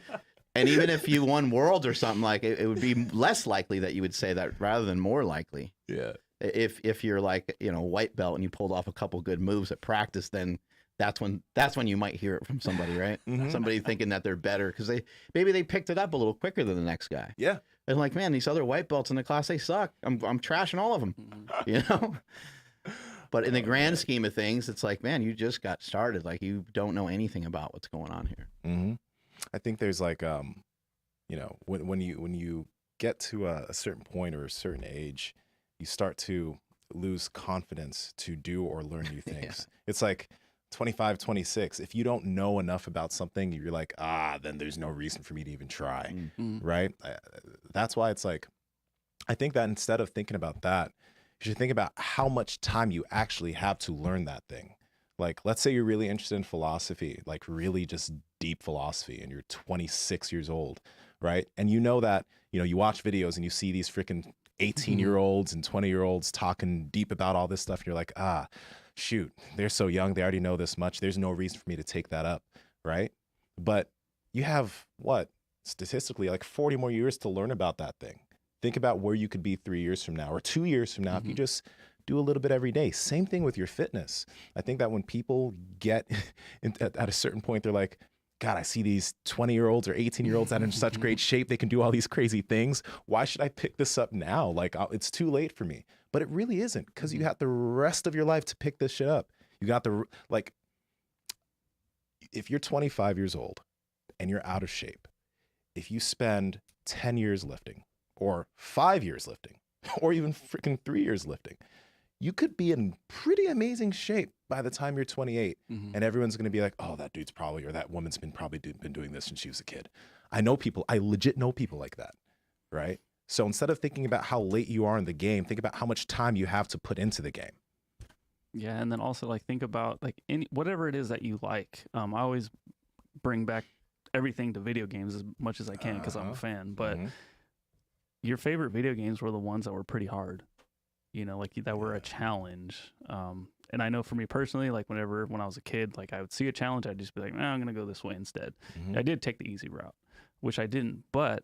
B: and even if you won worlds or something, like it would be less likely that you would say that rather than more likely.
A: Yeah.
B: If you're like white belt and you pulled off a couple good moves at practice, then that's when you might hear it from somebody, right? Somebody thinking that they're better because maybe they picked it up a little quicker than the next guy.
A: Yeah.
B: And like, man, these other white belts in the class, they suck. I'm trashing all of them, But in the grand scheme of things, it's like, man, you just got started. Like you don't know anything about what's going on here.
A: I think there's like, when you get to a certain point or a certain age, you start to lose confidence to do or learn new things. It's like 25, 26. If you don't know enough about something, you're like, then there's no reason for me to even try, right? That's why it's like, I think that instead of thinking about that, you should think about how much time you actually have to learn that thing. Like, let's say you're really interested in philosophy, like really just deep philosophy, and you're 26 years old, right? And you know that, you watch videos and you see these freaking 18-year-olds and 20-year-olds talking deep about all this stuff. And you're like, shoot, they're so young. They already know this much. There's no reason for me to take that up, right? But you have, statistically, like 40 more years to learn about that thing. Think about where you could be 3 years from now or 2 years from now if you just do a little bit every day. Same thing with your fitness. I think that when people get at a certain point, they're like, God, I see these 20-year-olds or 18-year-olds that are in such great shape. They can do all these crazy things. Why should I pick this up now? Like, it's too late for me. But it really isn't, because you have the rest of your life to pick this shit up. You got if you're 25 years old and you're out of shape, if you spend 10 years lifting or 5 years lifting or even freaking 3 years lifting, you could be in pretty amazing shape by the time you're 28. And everyone's going to be like, oh, that dude's probably, or that woman's been doing this since she was a kid. I legit know people like that, right? So instead of thinking about how late you are in the game, think about how much time you have to put into the game.
C: Yeah, and then also like think about like whatever it is that you like. I always bring back everything to video games as much as I can because I'm a fan. But your favorite video games were the ones that were pretty hard. Like that were a challenge. And I know for me personally, like when I was a kid, like I would see a challenge, I'd just be like, I'm going to go this way instead. I did take the easy route, which I didn't. But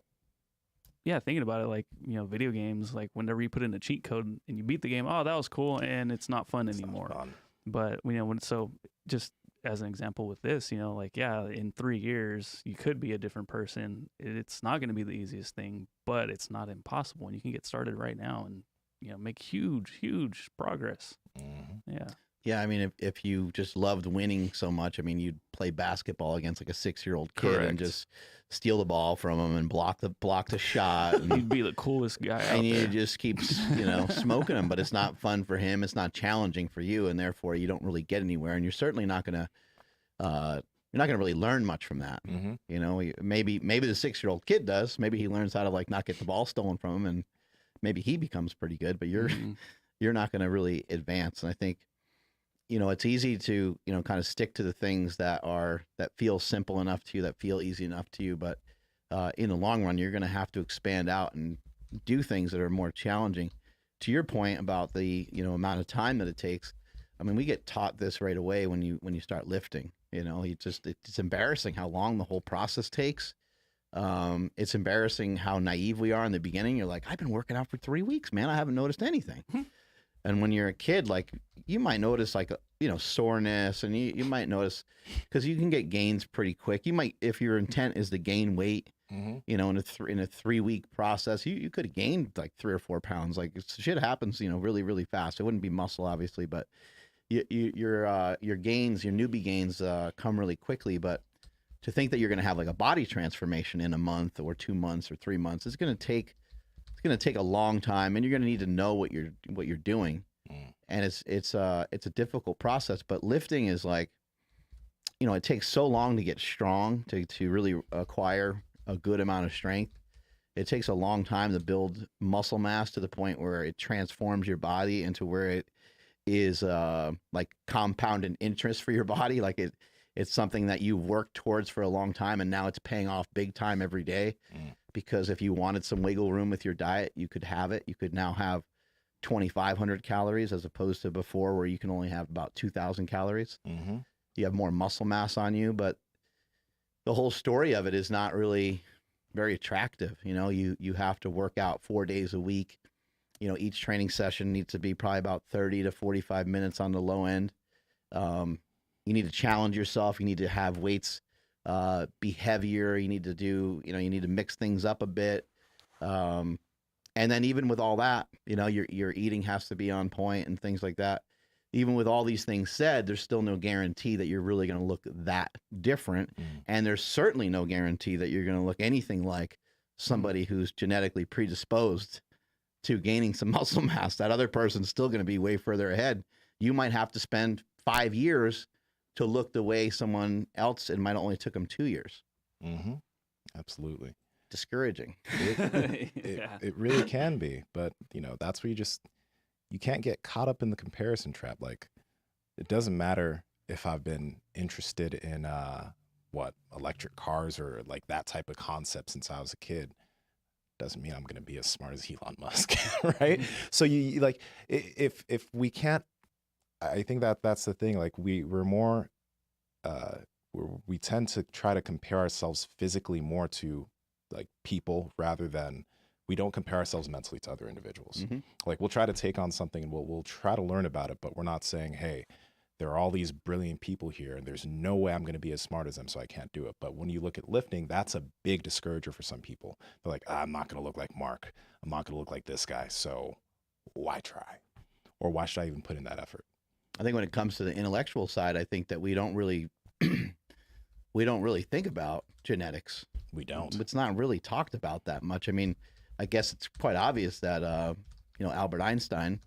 C: yeah, thinking about it, like, video games, like whenever you put in a cheat code and you beat the game, that was cool. And it's not fun anymore. But, so just as an example with this, in 3 years, you could be a different person. It's not going to be the easiest thing, but it's not impossible. And you can get started right now and, make huge progress.
B: Yeah, I mean, if you just loved winning so much, I mean, you'd play basketball against like a 6-year-old kid and just steal the ball from him and block the shot. And
C: you'd be the coolest guy out there.
B: And you just keep, smoking him, but it's not fun for him. It's not challenging for you, and therefore you don't really get anywhere. And you're certainly not gonna, really learn much from that. Maybe the 6-year-old kid does. Maybe he learns how to like not get the ball stolen from him, and maybe he becomes pretty good. But you're not gonna really advance. And I think, it's easy to, kind of stick to the things that feel simple enough to you, that feel easy enough to you. But in the long run, you're going to have to expand out and do things that are more challenging. To your point about the, amount of time that it takes. I mean, we get taught this right away when you start lifting. It's embarrassing how long the whole process takes. It's embarrassing how naive we are in the beginning. You're like, I've been working out for 3 weeks, man. I haven't noticed anything. And when you're a kid, like you might notice like, soreness, and you might notice because you can get gains pretty quick. You might, if your intent is to gain weight, in a 3-week process, you could have gained like 3 or 4 pounds. Like shit happens, really, really fast. It wouldn't be muscle, obviously, but your gains, your newbie gains, come really quickly. But to think that you're going to have like a body transformation in a month or 2 months or 3 months, it's going to take a long time, and you're going to need to know what you're doing. And it's a difficult process. But lifting is like, it takes so long to get strong, to really acquire a good amount of strength. It takes a long time to build muscle mass to the point where it transforms your body into where it is like compounded interest for your body. Like it's something that you've worked towards for a long time, and now it's paying off big time every day. Because if you wanted some wiggle room with your diet, you could have it. You could now have 2,500 calories as opposed to before where you can only have about 2,000 calories. You have more muscle mass on you, but the whole story of it is not really very attractive. You have to work out 4 days a week. Each training session needs to be probably about 30 to 45 minutes on the low end. You need to challenge yourself. You need to have weights be heavier. You need to do, you need to mix things up a bit. And then even with all that, your eating has to be on point and things like that. Even with all these things said, there's still no guarantee that you're really going to look that different. And there's certainly no guarantee that you're going to look anything like somebody who's genetically predisposed to gaining some muscle mass. That other person's still going to be way further ahead. You might have to spend 5 years to look the way someone else, it might only took them 2 years.
A: Absolutely.
B: Discouraging.
A: It really can be, but that's where you can't get caught up in the comparison trap. Like, it doesn't matter if I've been interested in electric cars or like that type of concept since I was a kid. Doesn't mean I'm going to be as smart as Elon Musk, right? So you like, if we can't, I think that's the thing. Like we're more, we tend to try to compare ourselves physically more to like people rather than, we don't compare ourselves mentally to other individuals. Like we'll try to take on something and we'll try to learn about it, but we're not saying, hey, there are all these brilliant people here and there's no way I'm going to be as smart as them, so I can't do it. But when you look at lifting, that's a big discourager for some people. They're like, I'm not going to look like Mark. I'm not going to look like this guy. So why try? Or why should I even put in that effort?
B: I think when it comes to the intellectual side, I think that we don't really think about genetics.
A: We don't.
B: It's not really talked about that much. I mean, I guess it's quite obvious that, Albert Einstein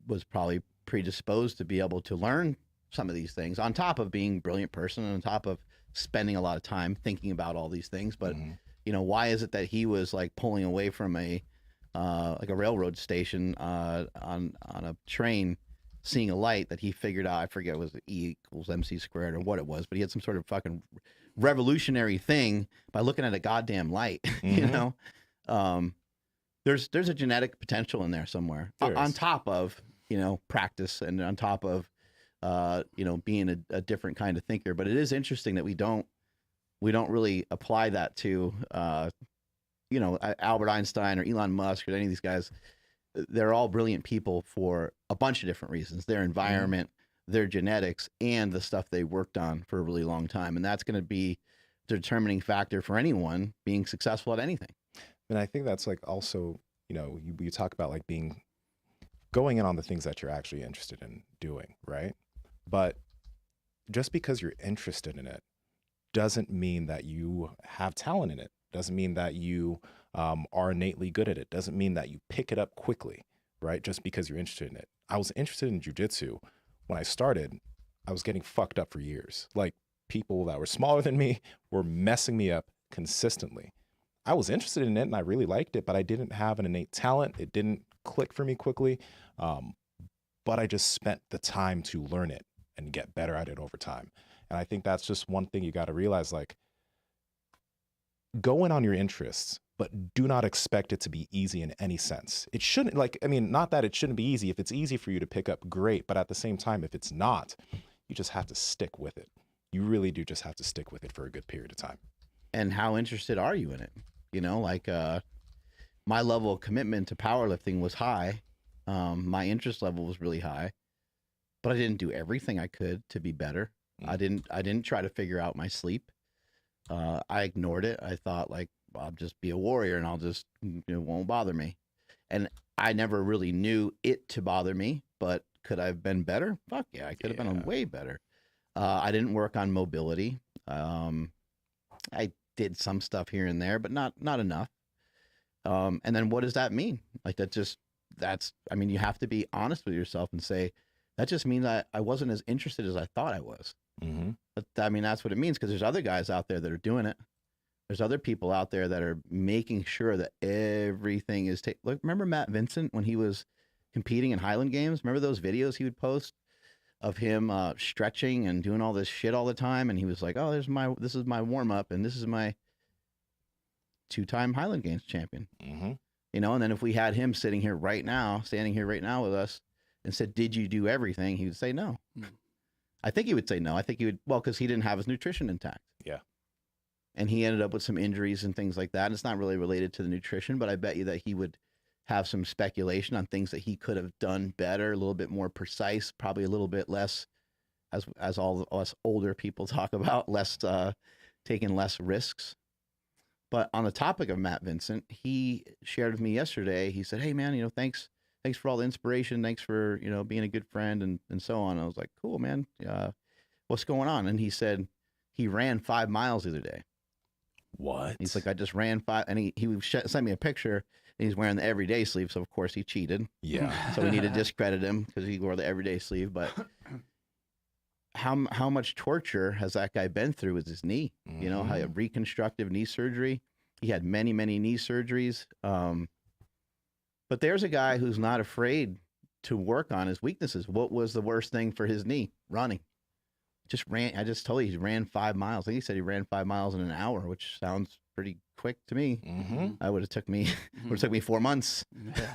B: was probably predisposed to be able to learn some of these things on top of being a brilliant person and on top of spending a lot of time thinking about all these things. But, why is it that he was like pulling away from like a railroad station on a train, seeing a light that he figured out, I forget, was E=mc² or what it was, but he had some sort of fucking revolutionary thing by looking at a goddamn light, There's a genetic potential in there somewhere on top of, practice and on top of, being a different kind of thinker. But it is interesting that we don't really apply that to, Albert Einstein or Elon Musk or any of these guys. They're all brilliant people for a bunch of different reasons: their environment, their genetics, and the stuff they worked on for a really long time. And that's going to be the determining factor for anyone being successful at anything.
A: And I think that's like also, you talk about like going in on the things that you're actually interested in doing, right? But just because you're interested in it doesn't mean that you have talent in it. Doesn't mean that you are innately good at it. Doesn't mean that you pick it up quickly, right? Just because you're interested in it. I was interested in jiu-jitsu. When I started, I was getting fucked up for years. Like people that were smaller than me were messing me up consistently. I was interested in it and I really liked it, but I didn't have an innate talent. It didn't click for me quickly. But I just spent the time to learn it and get better at it over time. And I think that's just one thing you got to realize, like, go in on your interests, but do not expect it to be easy in any sense. It shouldn't, not that it shouldn't be easy. If it's easy for you to pick up, great. But at the same time, if it's not, you just have to stick with it. You really do just have to stick with it for a good period of time.
B: And how interested are you in it? My level of commitment to powerlifting was high, My interest level was really high, but I didn't do everything I could to be better. I didn't try to figure out my sleep. I ignored it. I thought like, well, I'll just be a warrior and I'll just, it won't bother me. And I never really knew it to bother me, but could I have been better? Fuck yeah, I could have been way better. I didn't work on mobility. I did some stuff here and there, but not enough. And then what does that mean? Like I mean, you have to be honest with yourself and say, that just means I wasn't as interested as I thought I was.
A: Mm-hmm.
B: But I mean, that's what it means, because there's other guys out there that are doing it. There's other people out there that are making sure that everything is Look, remember Matt Vincent when he was competing in Highland Games? Remember those videos he would post of him stretching and doing all this shit all the time? And he was like, oh, this is my warm up, and this is my 2-time Highland Games champion.
A: Mm-hmm.
B: You know, and then if we had him standing here right now with us and said, did you do everything? He would say no. I think he would say no. I think he would, well, because he didn't have his nutrition intact.
A: Yeah.
B: And he ended up with some injuries and things like that. And it's not really related to the nutrition, but I bet you that he would have some speculation on things that he could have done better, a little bit more precise, probably a little bit less, as all of us older people talk about, less taking less risks. But on the topic of Matt Vincent, he shared with me yesterday, he said, hey man, you know, thanks for all the inspiration. Thanks for, you know, being a good friend and so on. I was like, cool, man. What's going on? And he said he ran 5 miles the other day.
A: What?
B: He's like, I just ran 5, and he sent me a picture, and he's wearing the everyday sleeve. So of course he cheated.
A: Yeah.
B: So we need to discredit him because he wore the everyday sleeve. But how much torture has that guy been through with his knee? Mm-hmm. You know, how reconstructive knee surgery. He had many knee surgeries. But there's a guy who's not afraid to work on his weaknesses. What was the worst thing for his knee? Running. I just told you he ran 5 miles. I think he said he ran 5 miles in an hour, which sounds pretty quick to me.
A: Mm-hmm.
B: I would have took me 4 months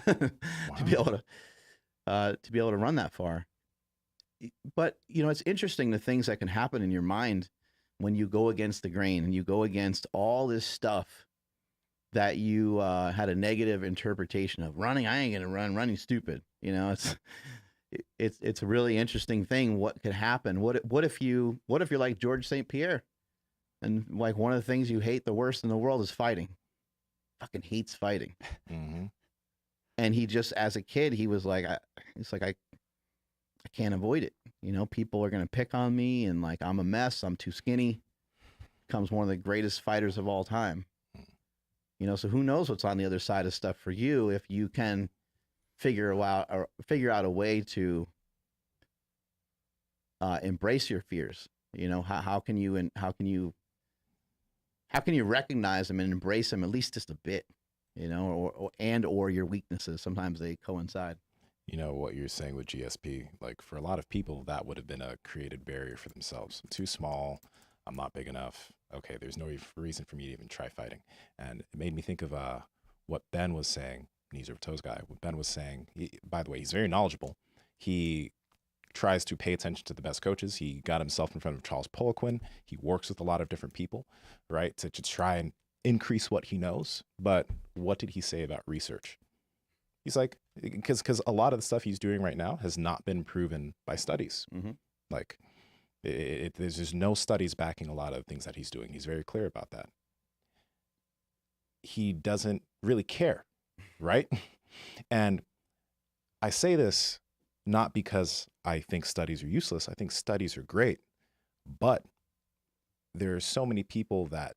B: to be able to run that far. But you know, it's interesting the things that can happen in your mind when you go against the grain and you go against all this stuff that you had a negative interpretation of. Running, I ain't gonna run. Running's stupid. You know, it's a really interesting thing. What could happen? What if you're like George St. Pierre, and like one of the things you hate the worst in the world is fighting. Fucking hates fighting.
A: Mm-hmm.
B: And he just, as a kid, he was like, I can't avoid it. You know, people are gonna pick on me, and like I'm a mess. I'm too skinny. Becomes one of the greatest fighters of all time. You know, so who knows what's on the other side of stuff for you if you can figure out a way to embrace your fears. You know, how can you recognize them and embrace them at least just a bit, you know, or your weaknesses. Sometimes they coincide.
A: You know what you're saying with GSP, like for a lot of people that would have been a created barrier for themselves. I'm too small, I'm not big enough. Okay, there's no reason for me to even try fighting. And it made me think of what Ben was saying, knees over toes guy. What Ben was saying, by the way, he's very knowledgeable. He tries to pay attention to the best coaches. He got himself in front of Charles Poliquin. He works with a lot of different people, right, to try and increase what he knows. But what did he say about research? He's like, because a lot of the stuff he's doing right now has not been proven by studies. Mm-hmm. Like, there's just no studies backing a lot of things that he's doing. He's very clear about that. He doesn't really care, right? And I say this not because I think studies are useless. I think studies are great. But there are so many people that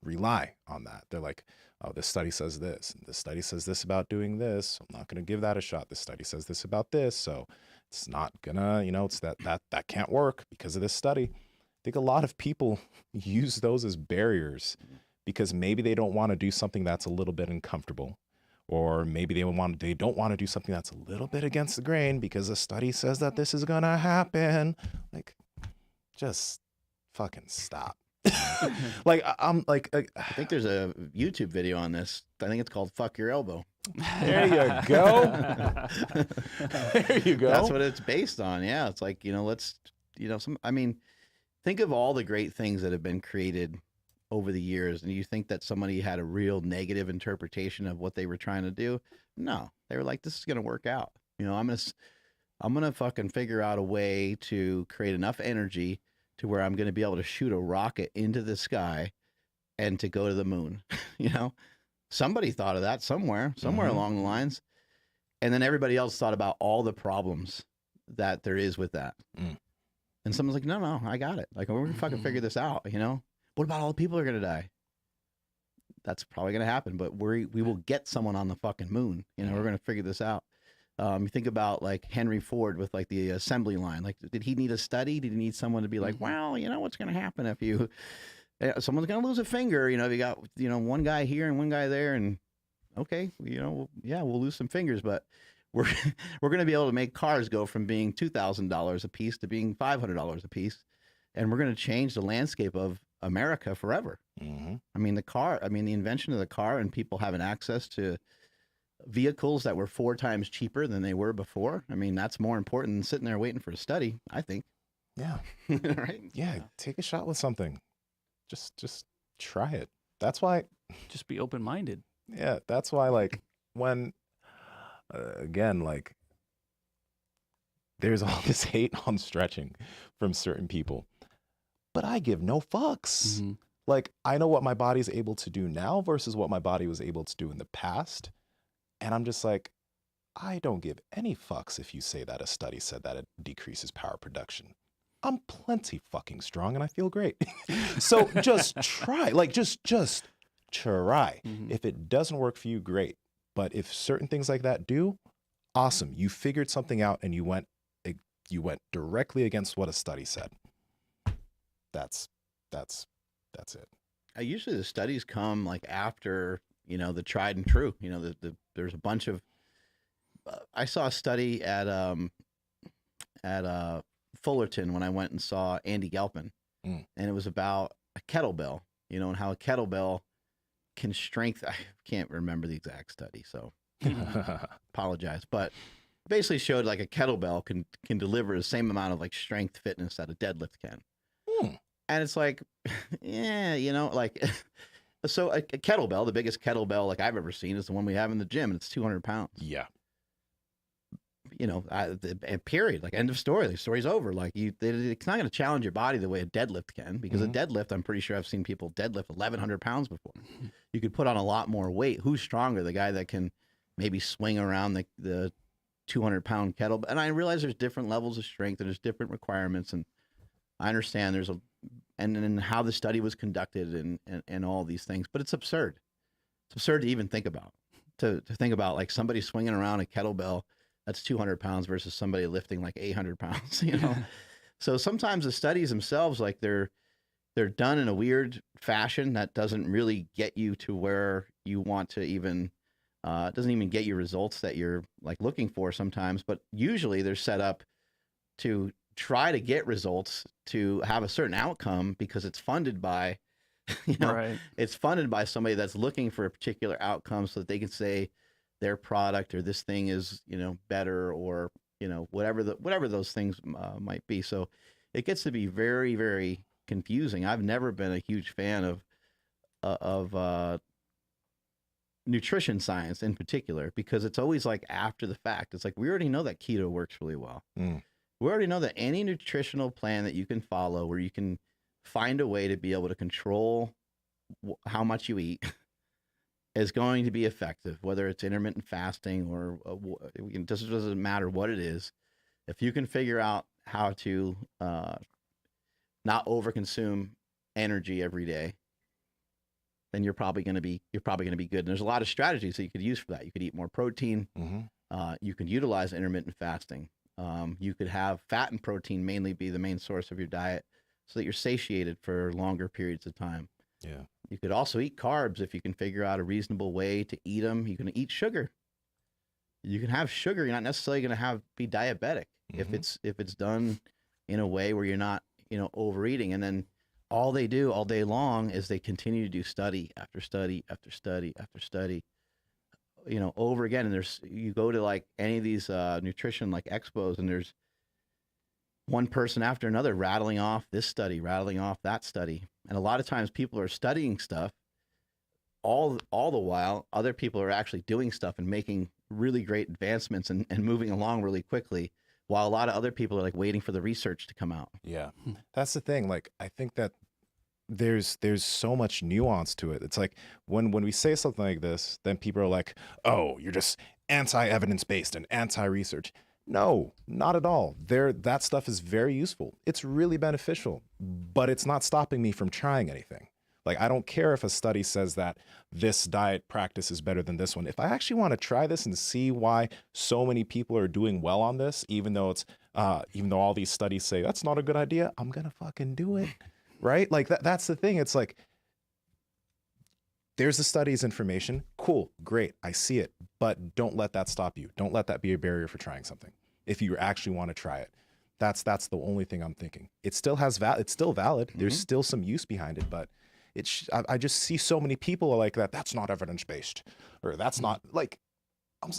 A: rely on that. They're like, oh, this study says this, and this study says this about doing this. I'm not going to give that a shot. This study says this about this, so it's not gonna, you know, it's that can't work because of this study. I think a lot of people use those as barriers because maybe they don't want to do something that's a little bit uncomfortable, or maybe they don't want to do something that's a little bit against the grain because a study says that this is gonna happen. Like, just fucking stop. Like I'm like,
B: I think there's a YouTube video on this. I think it's called "Fuck Your Elbow."
A: There you go. There you go.
B: That's what it's based on. Yeah, it's like, you know, I mean, think of all the great things that have been created over the years, and you think that somebody had a real negative interpretation of what they were trying to do. No, they were like, this is going to work out. You know, I'm going to fucking figure out a way to create enough energy to where I'm going to be able to shoot a rocket into the sky and to go to the moon. You know, somebody thought of that somewhere along the lines. And then everybody else thought about all the problems that there is with that. And someone's like, no, I got it. Like, we're going to fucking figure this out, you know? What about all the people who are going to die? That's probably going to happen, but we will get someone on the fucking moon. You know, we're going to figure this out. You think about like Henry Ford with like the assembly line. Like, did he need a study? Did he need someone to be like, well, you know, what's going to happen if someone's going to lose a finger? You know, you got, you know, one guy here and one guy there, and okay, you know, yeah, we'll lose some fingers, but we're going to be able to make cars go from being $2,000 a piece to being $500 a piece, and we're going to change the landscape of America forever. I mean, the invention of the car and people having access to vehicles that were 4 times cheaper than they were before. I mean, that's more important than sitting there waiting for a study, I think.
A: Yeah.
B: Right?
A: Yeah. Take a shot with something. Just try it. That's why.
C: Just be open-minded.
A: Yeah. That's why, like, when, again, like, there's all this hate on stretching from certain people, but I give no fucks. Like, I know what my body's able to do now versus what my body was able to do in the past. And I'm just like, I don't give any fucks if you say that a study said that it decreases power production. I'm plenty fucking strong and I feel great. So just try, like, just try. If it doesn't work for you, great. But if certain things like that do, awesome. You figured something out and you went directly against what a study said. That's it.
B: Usually the studies come like after, you know, the tried and true. You know, there's a bunch of. I saw a study at Fullerton when I went and saw Andy Galpin, and it was about a kettlebell. You know, and how a kettlebell can strengthen. I can't remember the exact study, so apologize. But basically showed like a kettlebell can deliver the same amount of like strength fitness that a deadlift can. And it's like, yeah, you know, like, so a kettlebell, the biggest kettlebell like I've ever seen is the one we have in the gym, and it's 200 pounds.
A: Yeah.
B: You know, period. Like, end of story. The story's over. Like, it's not going to challenge your body the way a deadlift can, because a deadlift, I'm pretty sure I've seen people deadlift 1,100 pounds before. You could put on a lot more weight. Who's stronger? The guy that can maybe swing around the 200-pound kettlebell. And I realize there's different levels of strength and there's different requirements, and I understand there's and how the study was conducted and all these things, but it's absurd. It's absurd to even think about. To think about like somebody swinging around a kettlebell that's 200 pounds versus somebody lifting like 800 pounds, you know? So sometimes the studies themselves, like they're done in a weird fashion that doesn't really get you to where you want to even, doesn't even get you results that you're like looking for sometimes, but usually they're set up to try to get results to have a certain outcome because it's funded by, you know, it's funded by somebody that's looking for a particular outcome so that they can say their product or this thing is, you know, better, or, you know, whatever those things might be. So it gets to be very, very confusing. I've never been a huge fan of nutrition science in particular, because it's always like after the fact. It's like, we already know that keto works really well. We already know that any nutritional plan that you can follow where you can find a way to be able to control how much you eat is going to be effective, whether it's intermittent fasting or it doesn't matter what it is. If you can figure out how to not overconsume energy every day, then you're probably going to be good. And there's a lot of strategies that you could use for that. You could eat more protein. You could utilize intermittent fasting. You could have fat and protein mainly be the main source of your diet so that you're satiated for longer periods of time.
A: Yeah.
B: You could also eat carbs if you can figure out a reasonable way to eat them. You can eat sugar. You can have sugar. You're not necessarily going to be diabetic if it's done in a way where you're not, you know, overeating. And then all they do all day long is they continue to do study after study after study after study, you know, over again. And you go to like any of these nutrition like expos, and there's one person after another rattling off this study, rattling off that study. And a lot of times people are studying stuff all the while other people are actually doing stuff and making really great advancements and moving along really quickly, while a lot of other people are like waiting for the research to come out.
A: Yeah. That's the thing. Like, I think that there's so much nuance to it. It's like when we say something like this, then people are like, oh, you're just anti-evidence based and anti-research. No, not at all. That stuff is very useful. It's really beneficial, but it's not stopping me from trying anything. Like, I don't care if a study says that this diet practice is better than this one. If I actually want to try this and see why so many people are doing well on this, even though all these studies say that's not a good idea, I'm gonna fucking do it, right? Like that's the thing. It's like, there's the study's information. Cool, great, I see it, but don't let that stop you. Don't let that be a barrier for trying something. If you actually want to try it, that's the only thing I'm thinking. It still has it's still valid. There's still some use behind it, but I just see so many people are like that. That's not evidence based, or that's not like.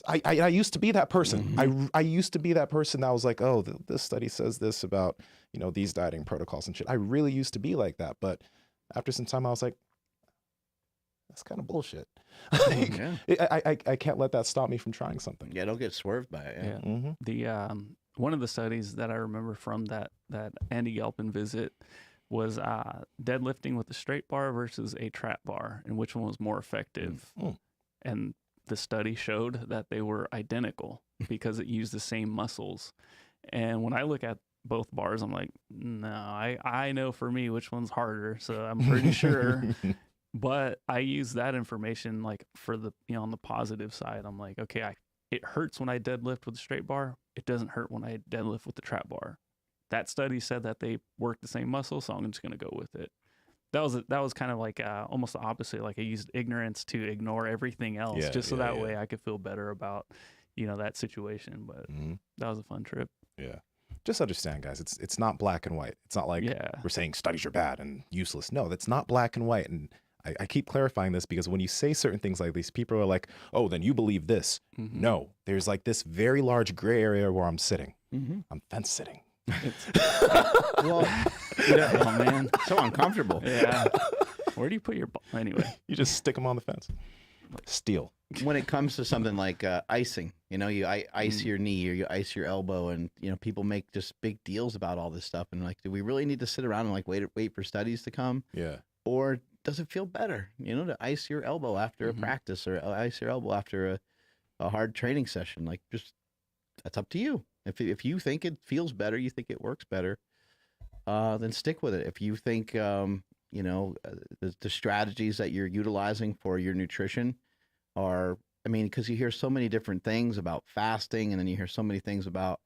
A: I used to be that person. I used to be that person that was like, oh, this study says this about these dieting protocols and shit. I really used to be like that, but after some time, I was like, that's kind of bullshit. Like, I can't let that stop me from trying something.
B: Yeah, don't get swerved by it. Yeah.
C: The one of the studies that I remember from that Andy Galpin visit was deadlifting with a straight bar versus a trap bar, and which one was more effective. And the study showed that they were identical because it used the same muscles. And when I look at both bars, I'm like, no, I know for me which one's harder, so I'm pretty sure. But I use that information like for the on the positive side. I'm like, okay, it hurts when I deadlift with a straight bar. It doesn't hurt when I deadlift with the trap bar. That study said that they work the same muscle, so I'm just going to go with it. That was kind of like almost the opposite. Like, I used ignorance to ignore everything else, just so that way I could feel better about that situation. But that was a fun trip.
A: Yeah, just understand, guys. It's not black and white. It's not like we're saying studies are bad and useless. No, that's not black and white. And I keep clarifying this because when you say certain things like these, people are like, oh, then you believe this. No, there's like this very large gray area where I'm sitting. I'm fence sitting.
B: Well,
C: oh man,
B: so uncomfortable.
C: Yeah. Where do you put your ball? Anyway,
A: you just stick them on the fence. Steel.
B: When it comes to something like icing, you ice your knee or you ice your elbow, and people make just big deals about all this stuff. And like, do we really need to sit around and like wait for studies to come?
A: Yeah.
B: Or does it feel better, to ice your elbow after a practice, or ice your elbow after a hard training session? Like, just that's up to you. If you think it feels better, you think it works better, then stick with it. If you think, the strategies that you're utilizing for your nutrition are, because you hear so many different things about fasting, and then you hear so many things about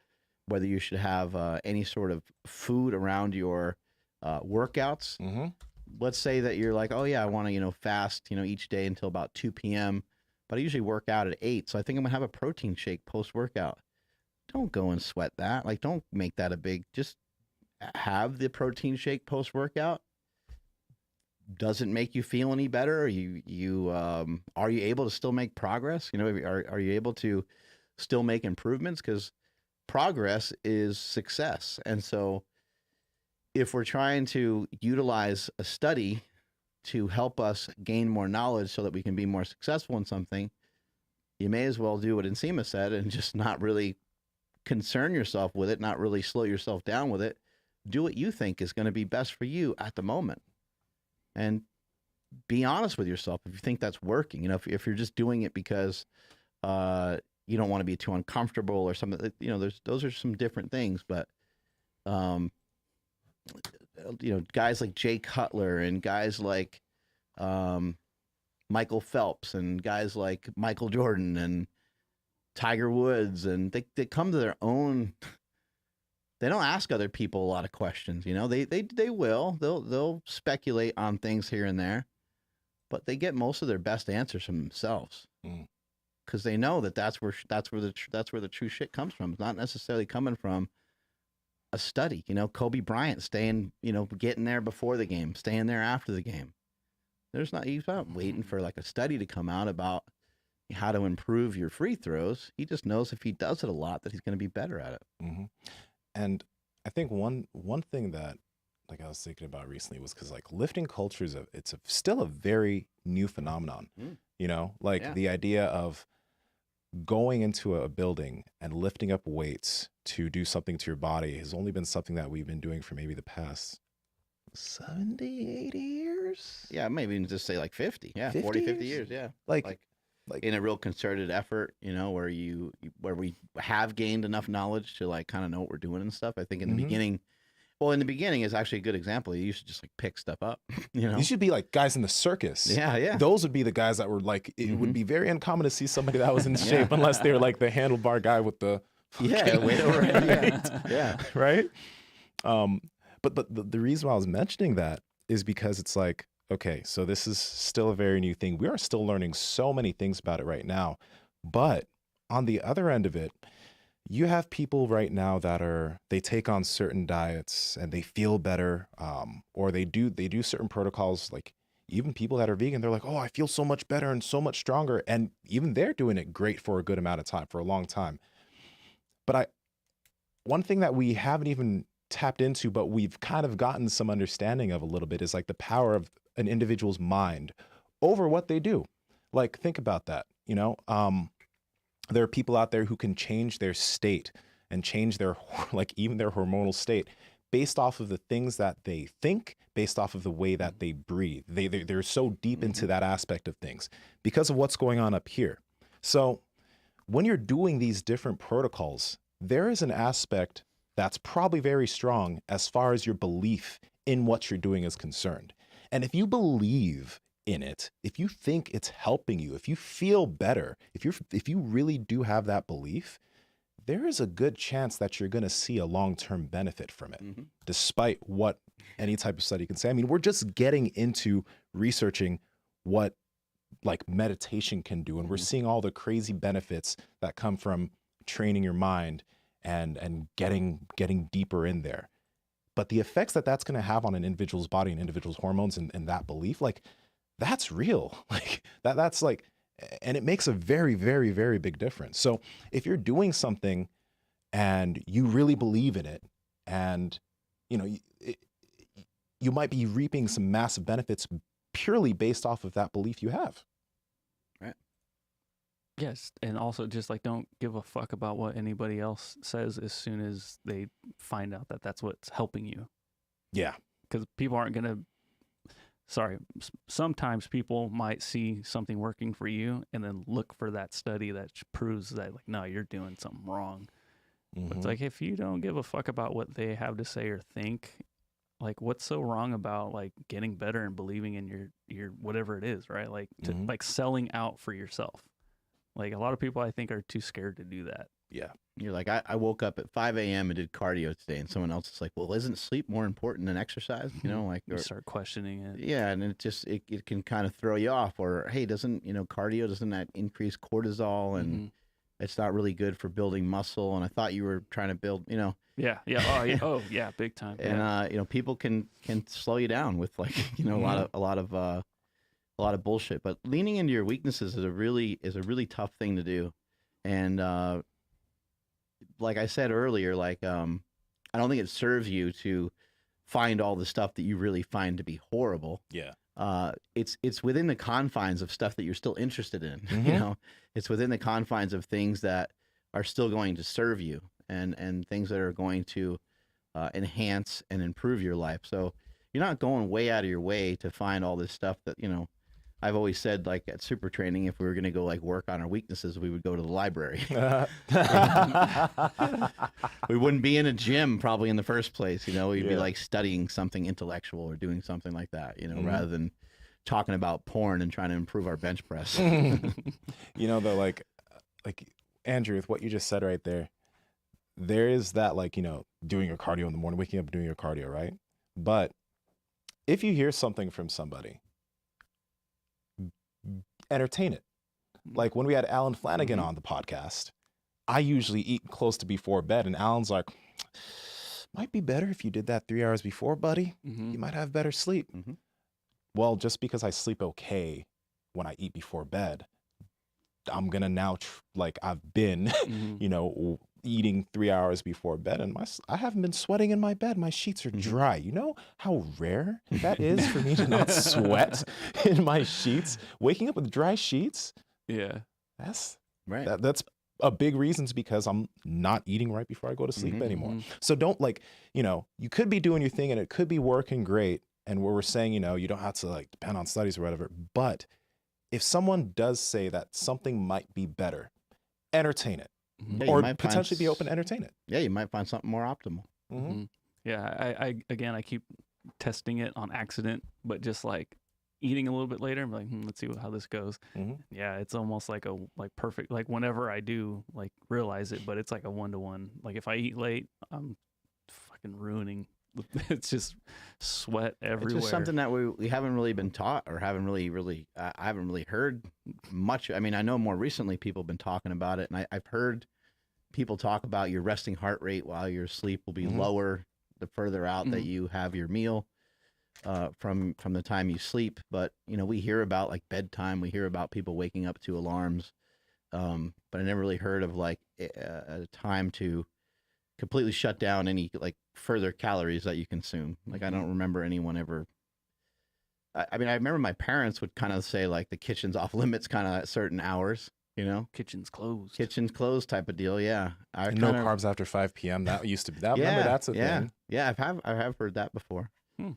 B: whether you should have any sort of food around your workouts. Let's say that you're like, oh yeah, I want to, fast, each day until about 2 p.m., but I usually work out at 8. So I think I'm gonna have a protein shake post-workout. Don't go and sweat that. Like, don't make that a big, just have the protein shake post-workout. Doesn't make you feel any better. Are you able to still make progress? Are you able to still make improvements? Because progress is success. And so if we're trying to utilize a study to help us gain more knowledge so that we can be more successful in something, you may as well do what Nsima said and just not really concern yourself with it, not really slow yourself down with it. Do what you think is going to be best for you at the moment. And be honest with yourself if you think that's working. If you're just doing it because you don't want to be too uncomfortable or something, those are some different things. But guys like Jay Cutler and guys like Michael Phelps and guys like Michael Jordan and Tiger Woods, and they come to their own. They don't ask other people a lot of questions. They will. They'll speculate on things here and there, but they get most of their best answers from themselves, because they know that's where the true shit comes from. It's not necessarily coming from a study. Kobe Bryant staying, getting there before the game, staying there after the game. He's not waiting for like a study to come out about how to improve your free throws. He just knows if he does it a lot that he's going to be better at it.
A: And I think one thing that like I was thinking about recently was because like lifting culture is still a very new phenomenon. You know, like
B: Yeah.
A: the idea of going into a building and lifting up weights to do something to your body has only been something that we've been doing for maybe the past 70, 80 years.
B: Yeah, maybe even just say like 50. Yeah,
A: 50
B: 40, 50
A: years?
B: years. Yeah.
A: Like
B: In a real concerted effort, you know, where we have gained enough knowledge to like kind of know what we're doing and stuff. I think in the beginning, in the beginning is actually a good example. You should just like pick stuff up, you know.
A: these should be like guys in the circus.
B: Yeah.
A: Those would be the guys that were like, it would be very uncommon to see somebody that was in shape unless they were like the handlebar guy with the
B: weight over. Yeah.
A: Right. But the reason why I was mentioning that is because it's like, okay, so this is still a very new thing. We are still learning so many things about it right now. But on the other end of it, you have people right now that they take on certain diets and they feel better, or they do certain protocols. Like even people that are vegan, they're like, oh, I feel so much better and so much stronger. And even they're doing it great for a good amount of time, for a long time. But one thing that we haven't even tapped into, but we've kind of gotten some understanding of a little bit, is like the power of an individual's mind over what they do. Like, think about that, you know? There are people out there who can change their state and change their, like even their hormonal state based off of the things that they think, based off of the way that they breathe. They're so deep into that aspect of things because of what's going on up here. So when you're doing these different protocols, there is an aspect that's probably very strong as far as your belief in what you're doing is concerned. And if you believe in it, if you think it's helping you, if you feel better, if you really do have that belief, there is a good chance that you're going to see a long-term benefit from it, despite what any type of study can say. I mean, we're just getting into researching what like meditation can do, and we're seeing all the crazy benefits that come from training your mind and getting deeper in there. But the effects that that's going to have on an individual's body and individual's hormones and that belief, like that's real. Like that's like, and it makes a very, very, very big difference. So if you're doing something and you really believe in it, and you know, you might be reaping some massive benefits purely based off of that belief you have.
B: Right.
C: Yes, and also just like don't give a fuck about what anybody else says as soon as they find out that that's what's helping you.
A: Yeah.
C: Because people aren't going to, sometimes people might see something working for you and then look for that study that proves that like, no, you're doing something wrong. But it's like, if you don't give a fuck about what they have to say or think, like what's so wrong about like getting better and believing in your whatever it is, right? Like like selling out for yourself. Like a lot of people I think are too scared to do that.
A: Yeah.
B: You're like, I woke up at 5 a.m. and did cardio today, and someone else is like, well, isn't sleep more important than exercise? You know, like,
C: You start questioning it.
B: yeah, and it can kind of throw you off. Or hey, doesn't cardio, doesn't that increase cortisol, and it's not really good for building muscle? And I thought you were trying to build,
C: Yeah. Oh yeah, big time.
B: And people can slow you down with like a lot of bullshit. But leaning into your weaknesses is a really tough thing to do. And like I said earlier, like I don't think it serves you to find all the stuff that you really find to be horrible.
A: Yeah.
B: It's within the confines of stuff that you're still interested in. It's within the confines of things that are still going to serve you and things that are going to enhance and improve your life. So you're not going way out of your way to find all this stuff that, I've always said, like at super training, if we were going to go like work on our weaknesses, we would go to the library. We wouldn't be in a gym probably in the first place. We'd be like studying something intellectual or doing something like that, rather than talking about porn and trying to improve our bench press.
A: Though, like Andrew, with what you just said right there is that, like, doing your cardio in the morning, waking up and doing your cardio, right? But if you hear something from somebody, entertain it. Like when we had Alan Flanagan on the podcast, I usually eat close to before bed, and Alan's like, might be better if you did that 3 hours before, buddy. You might have better sleep. Well, just because I sleep okay when I eat before bed, I'm gonna now I've been eating 3 hours before bed, and I haven't been sweating in my bed. My sheets are dry. You know how rare that is for me to not sweat in my sheets. Waking up with dry sheets,
C: Yeah.
A: that's
B: Right.
A: that's a big reason, because I'm not eating right before I go to sleep anymore. So don't, like, you know, you could be doing your thing and it could be working great. And where we're saying, you know, you don't have to like depend on studies or whatever. But if someone does say that something might be better, entertain it.
B: Yeah, you
A: Or
B: might
A: potentially be
B: find
A: open to entertain it.
B: Yeah, you might find something more optimal.
C: Yeah, I keep testing it on accident, but just like eating a little bit later, I'm like, let's see how this goes. Yeah, it's almost like a perfect, like whenever I do like realize it, but it's like a 1-to-1. Like if I eat late, I'm fucking ruining. It's just sweat everywhere.
B: It's just something that we haven't really been taught, or haven't really I haven't really heard much. I mean, I know more recently people have been talking about it, and I've heard people talk about your resting heart rate while your sleep will be lower the further out that you have your meal from the time you sleep. But you know, we hear about like bedtime, we hear about people waking up to alarms, but I never really heard of like a time to completely shut down any like further calories that you consume. Like I don't remember anyone ever. I mean, I remember my parents would kind of say like the kitchen's off limits kind of at certain hours, you know,
C: Kitchen's closed.
B: kitchen's closed type of deal. Yeah.
A: No carbs after 5 p.m. That used to be that. Remember, that's a thing.
B: Yeah. I have heard that before.
A: Yeah.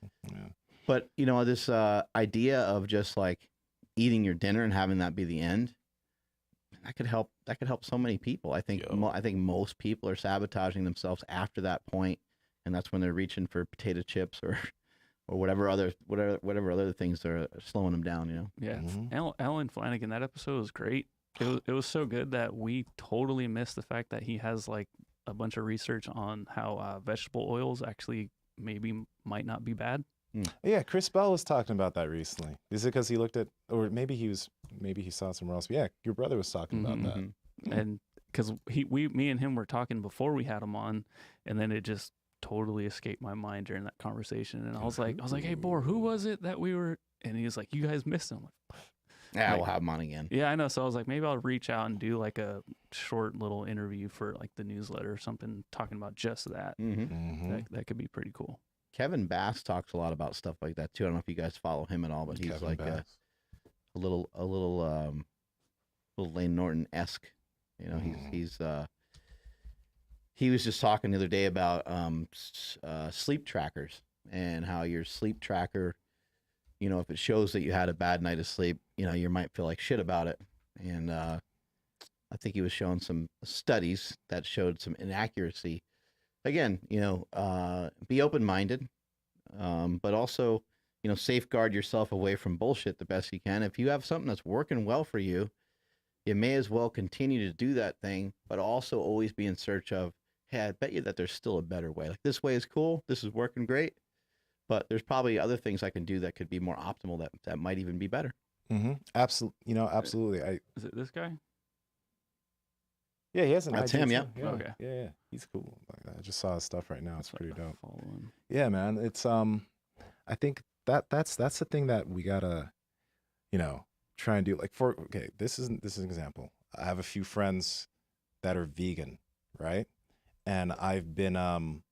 B: But you know, this idea of just like eating your dinner and having that be the end, that could help so many people. I think I think most people are sabotaging themselves after that point, and that's when they're reaching for potato chips or whatever other things are slowing them down, you know.
C: Yeah. Alan Flanagan, that episode was great. It was so good that we totally missed the fact that he has like a bunch of research on how vegetable oils actually might not be bad.
A: Yeah, Chris Bell was talking about that recently. Is it because he looked at, or maybe he saw somewhere else? But yeah, your brother was talking about that.
C: And because me and him were talking before we had him on, and then it just totally escaped my mind during that conversation. And I was like, hey, Bor, who was it that we were? And he was like, you guys missed him.
B: Yeah, we'll have him on again.
C: Yeah, I know. So I was like, maybe I'll reach out and do like a short little interview for like the newsletter or something, talking about just that. That could be pretty cool.
B: Kevin Bass talks a lot about stuff like that too. I don't know if you guys follow him at all, but he's
A: Kevin
B: like
A: Bass.
B: a little Lane Norton-esque. You know, he was just talking the other day about sleep trackers and how your sleep tracker, you know, if it shows that you had a bad night of sleep, you know, you might feel like shit about it. And I think he was showing some studies that showed some inaccuracy. Again, you know, be open-minded, but also, you know, safeguard yourself away from bullshit the best you can. If you have something that's working well for you, you may as well continue to do that thing, but also always be in search of, hey, I bet you that there's still a better way. Like this way is cool. This is working great, but there's probably other things I can do that could be more optimal that might even be better.
A: Absolutely. You know, absolutely.
C: Is it this guy?
A: Yeah, he has an
B: That's
A: IG
B: him,
A: too.
B: yeah.
C: Okay.
A: Yeah, he's cool. Like, I just saw his stuff right now. It's pretty dope.
C: Follow him.
A: Yeah, man. It's I think that's the thing that we gotta, you know, try and do. Like this is an example. I have a few friends that are vegan, right? And I've been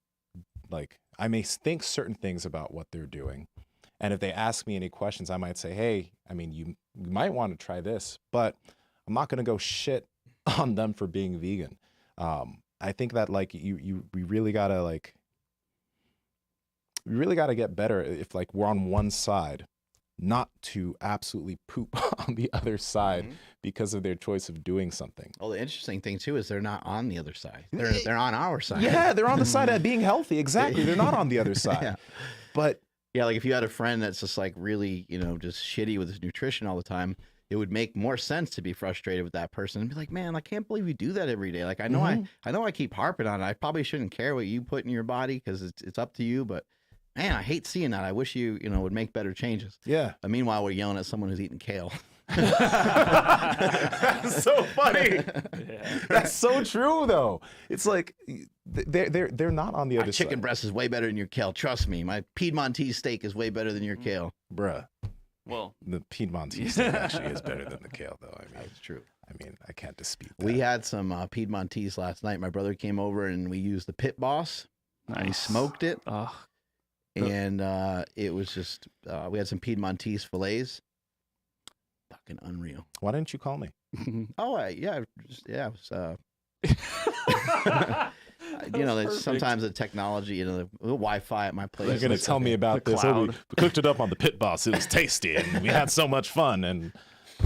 A: like, I may think certain things about what they're doing, and if they ask me any questions, I might say, hey, I mean, you might want to try this, but I'm not gonna go shit on them for being vegan. I think that like we really gotta get better if like we're on one side, not to absolutely poop on the other side because of their choice of doing something.
B: Well, the interesting thing too is they're not on the other side. They're on our side.
A: Yeah, they're on the side of being healthy. Exactly. They're not on the other side.
B: Yeah.
A: But
B: yeah, like if you had a friend that's just like really, you know, just shitty with his nutrition all the time, it would make more sense to be frustrated with that person and be like, man, I can't believe you do that every day. Like I know I keep harping on it. I probably shouldn't care what you put in your body because it's up to you. But man, I hate seeing that. I wish you would make better changes.
A: yeah.
B: Meanwhile, we're yelling at someone who's eating kale.
A: That's so funny. That's so true though. It's like they're not on the other
B: My
A: side.
B: chicken breast is way better than your kale. Trust me. My Piedmontese steak is way better than your kale.
A: Bruh.
C: Well,
A: The Piedmontese steak actually is better than the kale, though. I mean,
B: That's true.
A: I mean, I can't dispute that.
B: We had some Piedmontese last night. My brother came over and we used the Pit Boss.
C: Nice.
B: And we smoked it.
C: Oh,
B: And it was just, we had some Piedmontese fillets. Fucking unreal.
A: Why didn't you call me?
B: Oh, yeah. It was,
C: perfect.
B: sometimes the technology, the Wi-Fi at my place.
A: They're going to tell me about
C: the
A: this. Oh, we
C: cloud.
A: cooked it up on the Pit Boss. It was tasty, and we had so much fun. And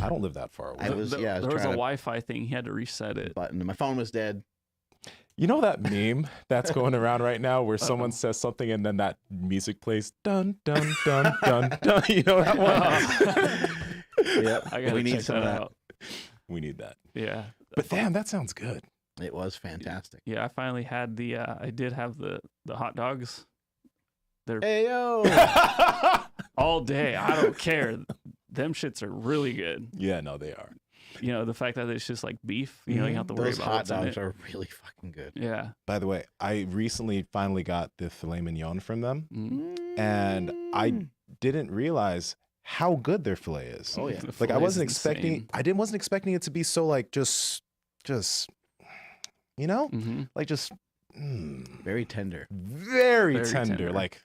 A: I don't live that far away.
B: I was
C: there was a
B: trying to
C: Wi-Fi thing. He had to reset it.
B: button. My phone was dead.
A: You know that meme that's going around right now where someone says something and then that music plays dun dun dun dun dun. You know that one?
B: Yep.
C: I gotta
B: We need
C: check
B: some of that.
C: out.
A: We need that.
C: Yeah.
A: But damn, that sounds good.
B: It was fantastic.
C: Yeah, I finally had the. I did have the hot dogs. They're
B: Hey, yo.
C: all day. I don't care. Them shits are really good.
A: Yeah, no, they are.
C: You know, the fact that it's just like beef. You know, you don't have to worry
B: Those
C: about
B: hot
C: what's in
B: dogs
C: it.
B: are really fucking good.
C: Yeah.
A: By the way, I recently finally got the filet mignon from them,
C: Mm.
A: and I didn't realize how good their filet is.
B: Oh, yeah.
C: The
A: Like I
C: filet's
A: wasn't expecting.
C: insane.
A: Wasn't expecting it to be so like just, you know,
C: Mhm.
A: like just
B: Very tender.
A: very,
C: Very
A: tender.
C: tender.
A: Like,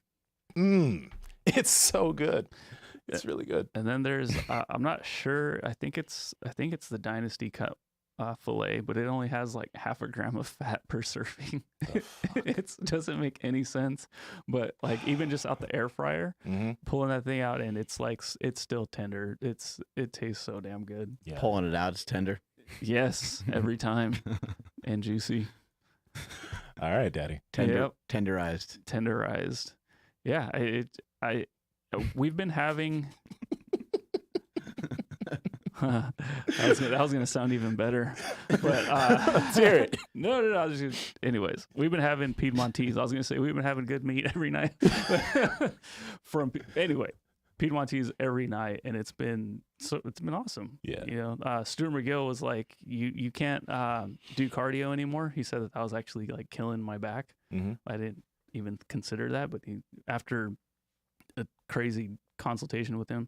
A: it's so good. It's really good.
C: And then there's I'm not sure. I think it's the Dynasty cut fillet, but it only has like half a gram of fat per serving. It doesn't make any sense. But like even just out the air fryer,
A: Mm-hmm.
C: pulling that thing out, and it's like it's still tender. It tastes so damn good.
A: Yeah.
B: Pulling it out, it's tender.
C: Yes, every time, and juicy,
A: All right, Daddy.
C: Yep.
B: Tenderized.
C: tenderized. Yeah, we've been having. that was gonna sound even better, but
A: Let's hear it.
C: No. I was just, anyways, we've been having Piedmontese. I was gonna say we've been having good meat every night. Anyway, Piedmontese every night, and it's been awesome.
A: Yeah.
C: You know, Stuart McGill was like, you can't do cardio anymore. He said that was actually like killing my back.
A: Mm-hmm.
C: I didn't even consider that, but after a crazy consultation with him,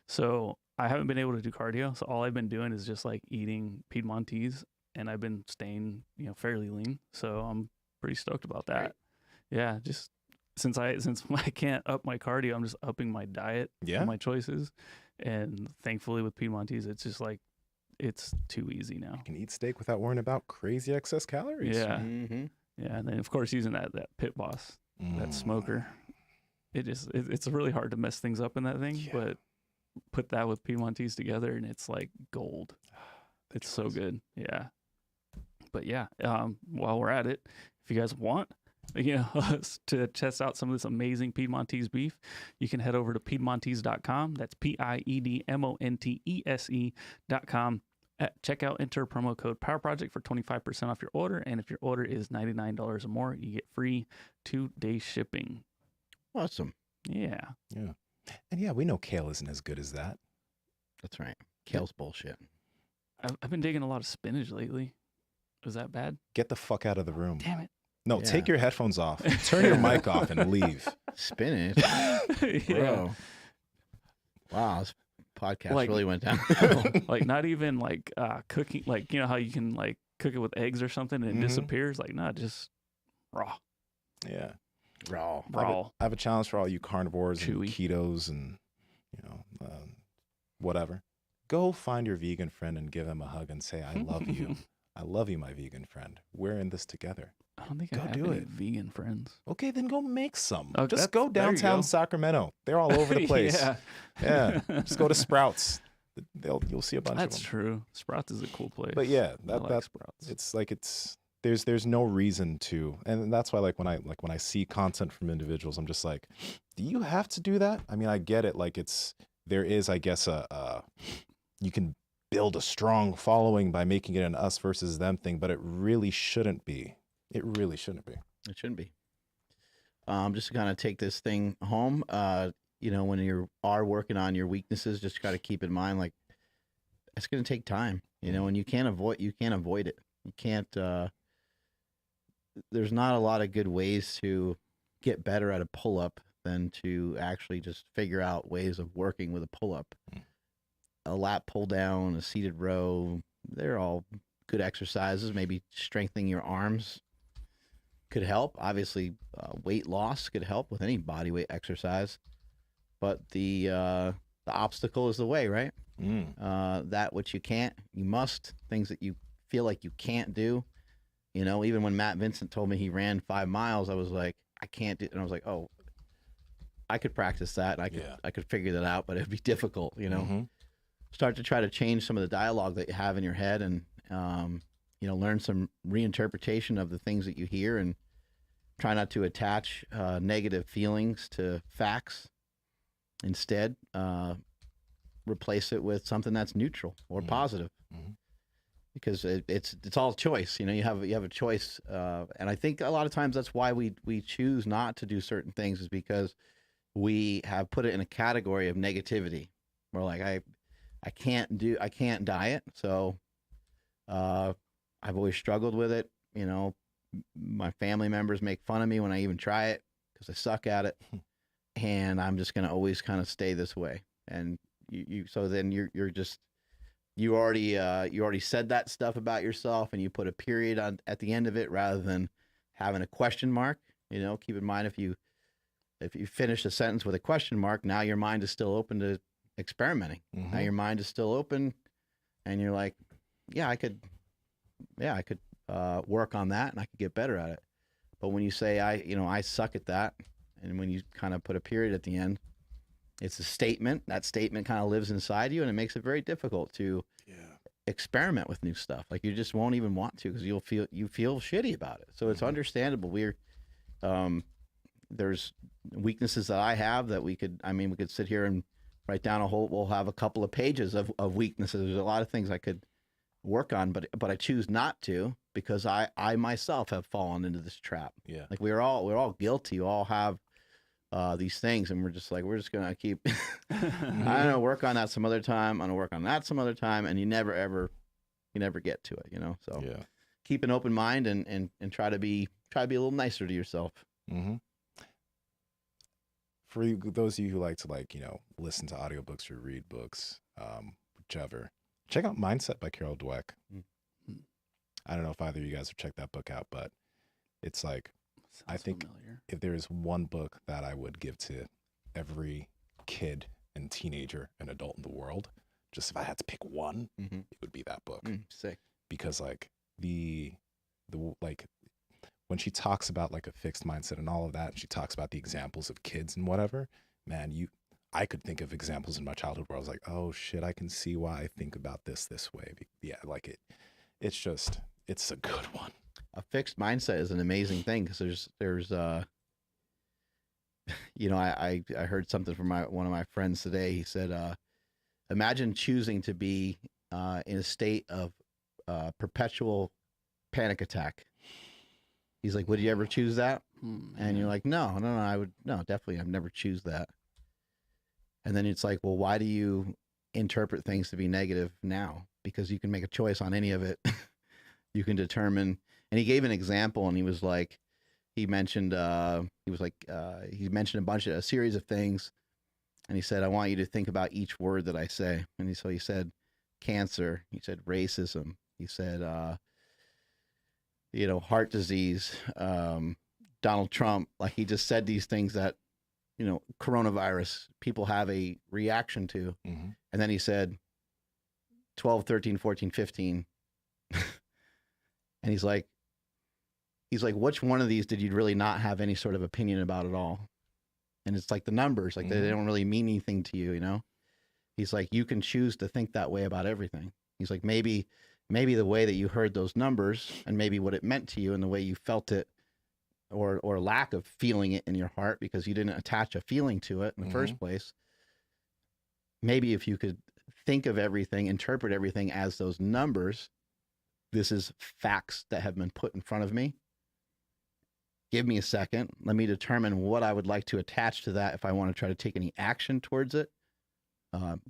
C: so I haven't been able to do cardio. So all I've been doing is just like eating Piedmontese, and I've been staying, fairly lean. So I'm pretty stoked about that.
B: Right.
C: Yeah, just since I can't up my cardio, I'm just upping my diet,
A: Yeah.
C: and my choices, and thankfully with Piedmontese, it's just like it's too easy now.
A: You can eat steak without worrying about crazy excess calories.
C: Yeah,
B: Mm-hmm.
C: yeah, and then of course using that Pit Boss, that
A: Mm.
C: smoker, it's really hard to mess things up in that thing,
A: Yeah.
C: but put that with Piedmontese together and it's like gold. It's so
A: choice.
C: good. Yeah. But yeah, while we're at it, if you guys want, to test out some of this amazing Piedmontese beef, you can head over to Piedmontese.com. That's PIEDMONTESE.com. At checkout, enter promo code Power Project for 25% off your order. And if your order is $99 or more, you get free 2-day shipping.
B: Awesome.
C: Yeah.
A: Yeah. And yeah, we know kale isn't as good as that.
B: That's right. Kale's bullshit.
C: I've been digging a lot of spinach lately. Is that bad?
A: Get the fuck out of the room.
C: Damn it.
A: No,
B: Yeah.
A: take your headphones off. Turn your mic off and leave.
B: Spinach.
C: Yeah.
B: Bro. Wow. This podcast
C: Like-
B: really went down.
C: Like not even like cooking, like how you can like cook it with eggs or something and it
A: Mhm.
C: disappears. Like not just raw.
A: Yeah.
B: Raw.
A: I have a challenge for all you carnivores and
C: Chewy.
A: ketos and, whatever. Go find your vegan friend and give him a hug and say, I love you. I love you, my vegan friend. We're in this together.
C: I don't think I
A: Go
C: have
A: do
C: any
A: it.
C: vegan friends.
A: Okay, then go make some.
C: Oh,
A: Just
C: that's-
A: go
C: there you
A: downtown
C: go.
A: Sacramento. They're all over the place.
C: Yeah.
A: Yeah. Just go to Sprouts. You'll see a bunch
C: That's
A: of them.
C: true. Sprouts is a cool place.
A: But yeah,
C: I like
A: that
C: Sprouts.
A: it's like there's no reason to, and that's why when I see content from individuals, I'm just like, do you have to do that? I mean, I get it. Like there is, I guess, you can build a strong following by making it an us versus them thing, but it really shouldn't be. It really shouldn't be.
B: It shouldn't be. Just to kind of take this thing home, when you are working on your weaknesses, just got to keep in mind, like, it's going to take time, and you can't avoid it. You can't, there's not a lot of good ways to get better at a pull-up than to actually just figure out ways of working with a pull-up. A lat pull down, a seated row, they're all good exercises. Maybe strengthening your arms could help. Obviously, weight loss could help with any body weight exercise. But the obstacle is the way, right? That which you can't, you must. Things that you feel like you can't do. You know, even when Matt Vincent told me he ran 5 miles, I was like, I can't do. And I was like, oh, I could practice that. I could figure that out, but it'd be difficult. You know, start to try to change some of the dialogue that you have in your head, and you know, learn some reinterpretation of the things that you hear, and try not to attach negative feelings to facts. Instead, replace it with something that's neutral or positive, because it's all choice. You know, you have a choice, and I think a lot of times that's why we choose not to do certain things, is because we have put it in a category of negativity. We're like, I can't diet, so I've always struggled with it. You know, my family members make fun of me when I even try it because I suck at it. And I'm just going to always kind of stay this way. And so then you already said that stuff about yourself, and you put a period at the end of it rather than having a question mark. You know, keep in mind, if you finish a sentence with a question mark, now your mind is still open to experimenting. Now your mind is still open, and you're like, yeah, I could work on that, and I could get better at it. But when you say I suck at that, and when you kind of put a period at the end, it's a statement. That statement kind of lives inside you, and it makes it very difficult to experiment with new stuff. Like, you just won't even want to, because you feel shitty about it. So it's understandable. There's weaknesses that I have that we could sit here and write down we'll have a couple of pages of weaknesses. There's a lot of things I could work on, but I choose not to, because I myself have fallen into this trap. Yeah. Like, we're all guilty. We all have these things, and we're just gonna keep I'm gonna work on that some other time. I'm gonna work on that some other time, and you never get to it, you know. So keep an open mind, and try to be a little nicer to yourself.
A: For those of you who like to listen to audiobooks or read books, whichever, check out Mindset by Carol Dweck. I don't know if either of you guys have checked that book out, but it's like, I think familiar. If there is one book that I would give to every kid and teenager and adult in the world, just if I had to pick one, it would be that book.
B: Sick.
A: Because like the when she talks about like a fixed mindset and all of that, and she talks about the examples of kids and whatever, man, I could think of examples in my childhood where I was like, oh shit, I can see why I think about this way. Yeah, like it's a good one.
B: A fixed mindset is an amazing thing, because there's you know, I heard something from one of my friends today. He said, imagine choosing to be in a state of perpetual panic attack. He's like, would you ever choose that? And you're like, no, definitely, I've never choose that. And then it's like, well, why do you interpret things to be negative now? Because you can make a choice on any of it. You can determine. And he gave an example, and he was like, he mentioned a series of things, and he said, I want you to think about each word that I say. And so he said cancer, he said racism, he said heart disease, Donald Trump. Like, he just said these things that, coronavirus, people have a reaction to. And then he said 12, 13, 14, 15. And he's like, which one of these did you really not have any sort of opinion about at all? And it's like the numbers, like they don't really mean anything to you, you know? He's like, you can choose to think that way about everything. He's like, maybe the way that you heard those numbers, and maybe what it meant to you, and the way you felt it, or lack of feeling it in your heart because you didn't attach a feeling to it in the first place. Maybe if you could think of everything, interpret everything as those numbers, this is facts that have been put in front of me. Give me a second. Let me determine what I would like to attach to that if I want to try to take any action towards it.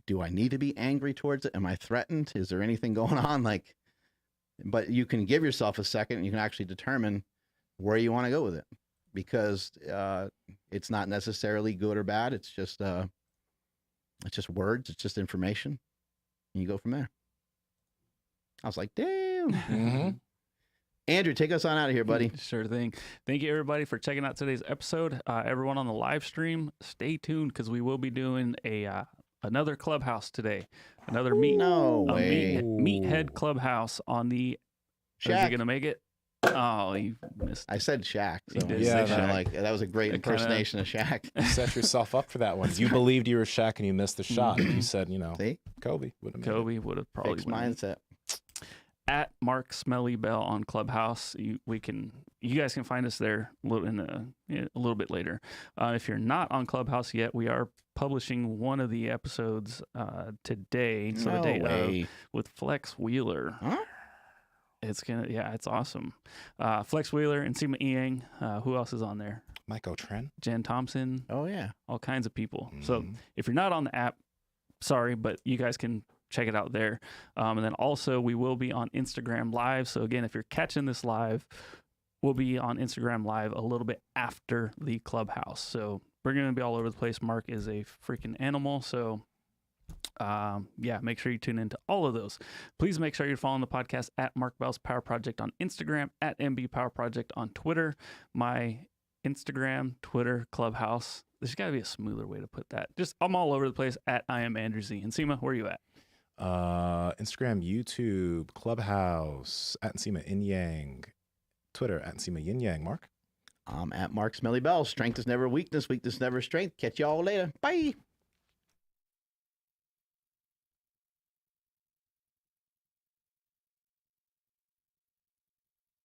B: Do I need to be angry towards it? Am I threatened? Is there anything going on? But you can give yourself a second, and you can actually determine where you want to go with it, because it's not necessarily good or bad. It's just words. It's just information, and you go from there. I was like, damn.
A: Mm-hmm.
B: Andrew, take us on out of here, buddy.
C: Sure thing. Thank you, everybody, for checking out today's episode. Everyone on the live stream, stay tuned because we will be doing another clubhouse today. Another meathead clubhouse on the. Is he
B: Shaq.
C: gonna make it? Oh, he missed.
B: I said Shaq. So
C: did
A: say
B: like that was a great impersonation of Shaq.
A: You set yourself up for that one. You believed you were Shaq and you missed the shot. You said,
B: See?
A: Kobe would have.
C: Kobe would have probably
B: Fixed
C: won.
B: mindset.
C: At Mark Smelly Bell on Clubhouse. You guys can find us there a little bit later. If you're not on Clubhouse yet, we are publishing one of the episodes today. So
B: No
C: the day
B: way.
C: of, with Flex Wheeler.
B: Huh?
C: It's awesome. Flex Wheeler, Nsima Inyang. Who else is on there?
A: Mike O'Tren.
C: Jen Thompson.
B: Oh yeah.
C: All kinds of people. So if you're not on the app, sorry, but you guys can check it out there. And then also we will be on Instagram Live. So again, if you're catching this live, we'll be on Instagram Live a little bit after the Clubhouse. So we're going to be all over the place. Mark is a freaking animal. So make sure you tune into all of those. Please make sure you're following the podcast at Mark Bell's Power Project on Instagram, at MB Power Project on Twitter. My Instagram, Twitter, Clubhouse. There's got to be a smoother way to put that. I'm all over the place at I am Andrew Z. Nsima, where are you at?
A: Instagram, YouTube, Clubhouse, at Nsima Inyang, Twitter, at Nsima Inyang. Mark?
B: I'm at Mark Smelly Bell. Strength is never weakness. Weakness is never strength. Catch y'all later. Bye.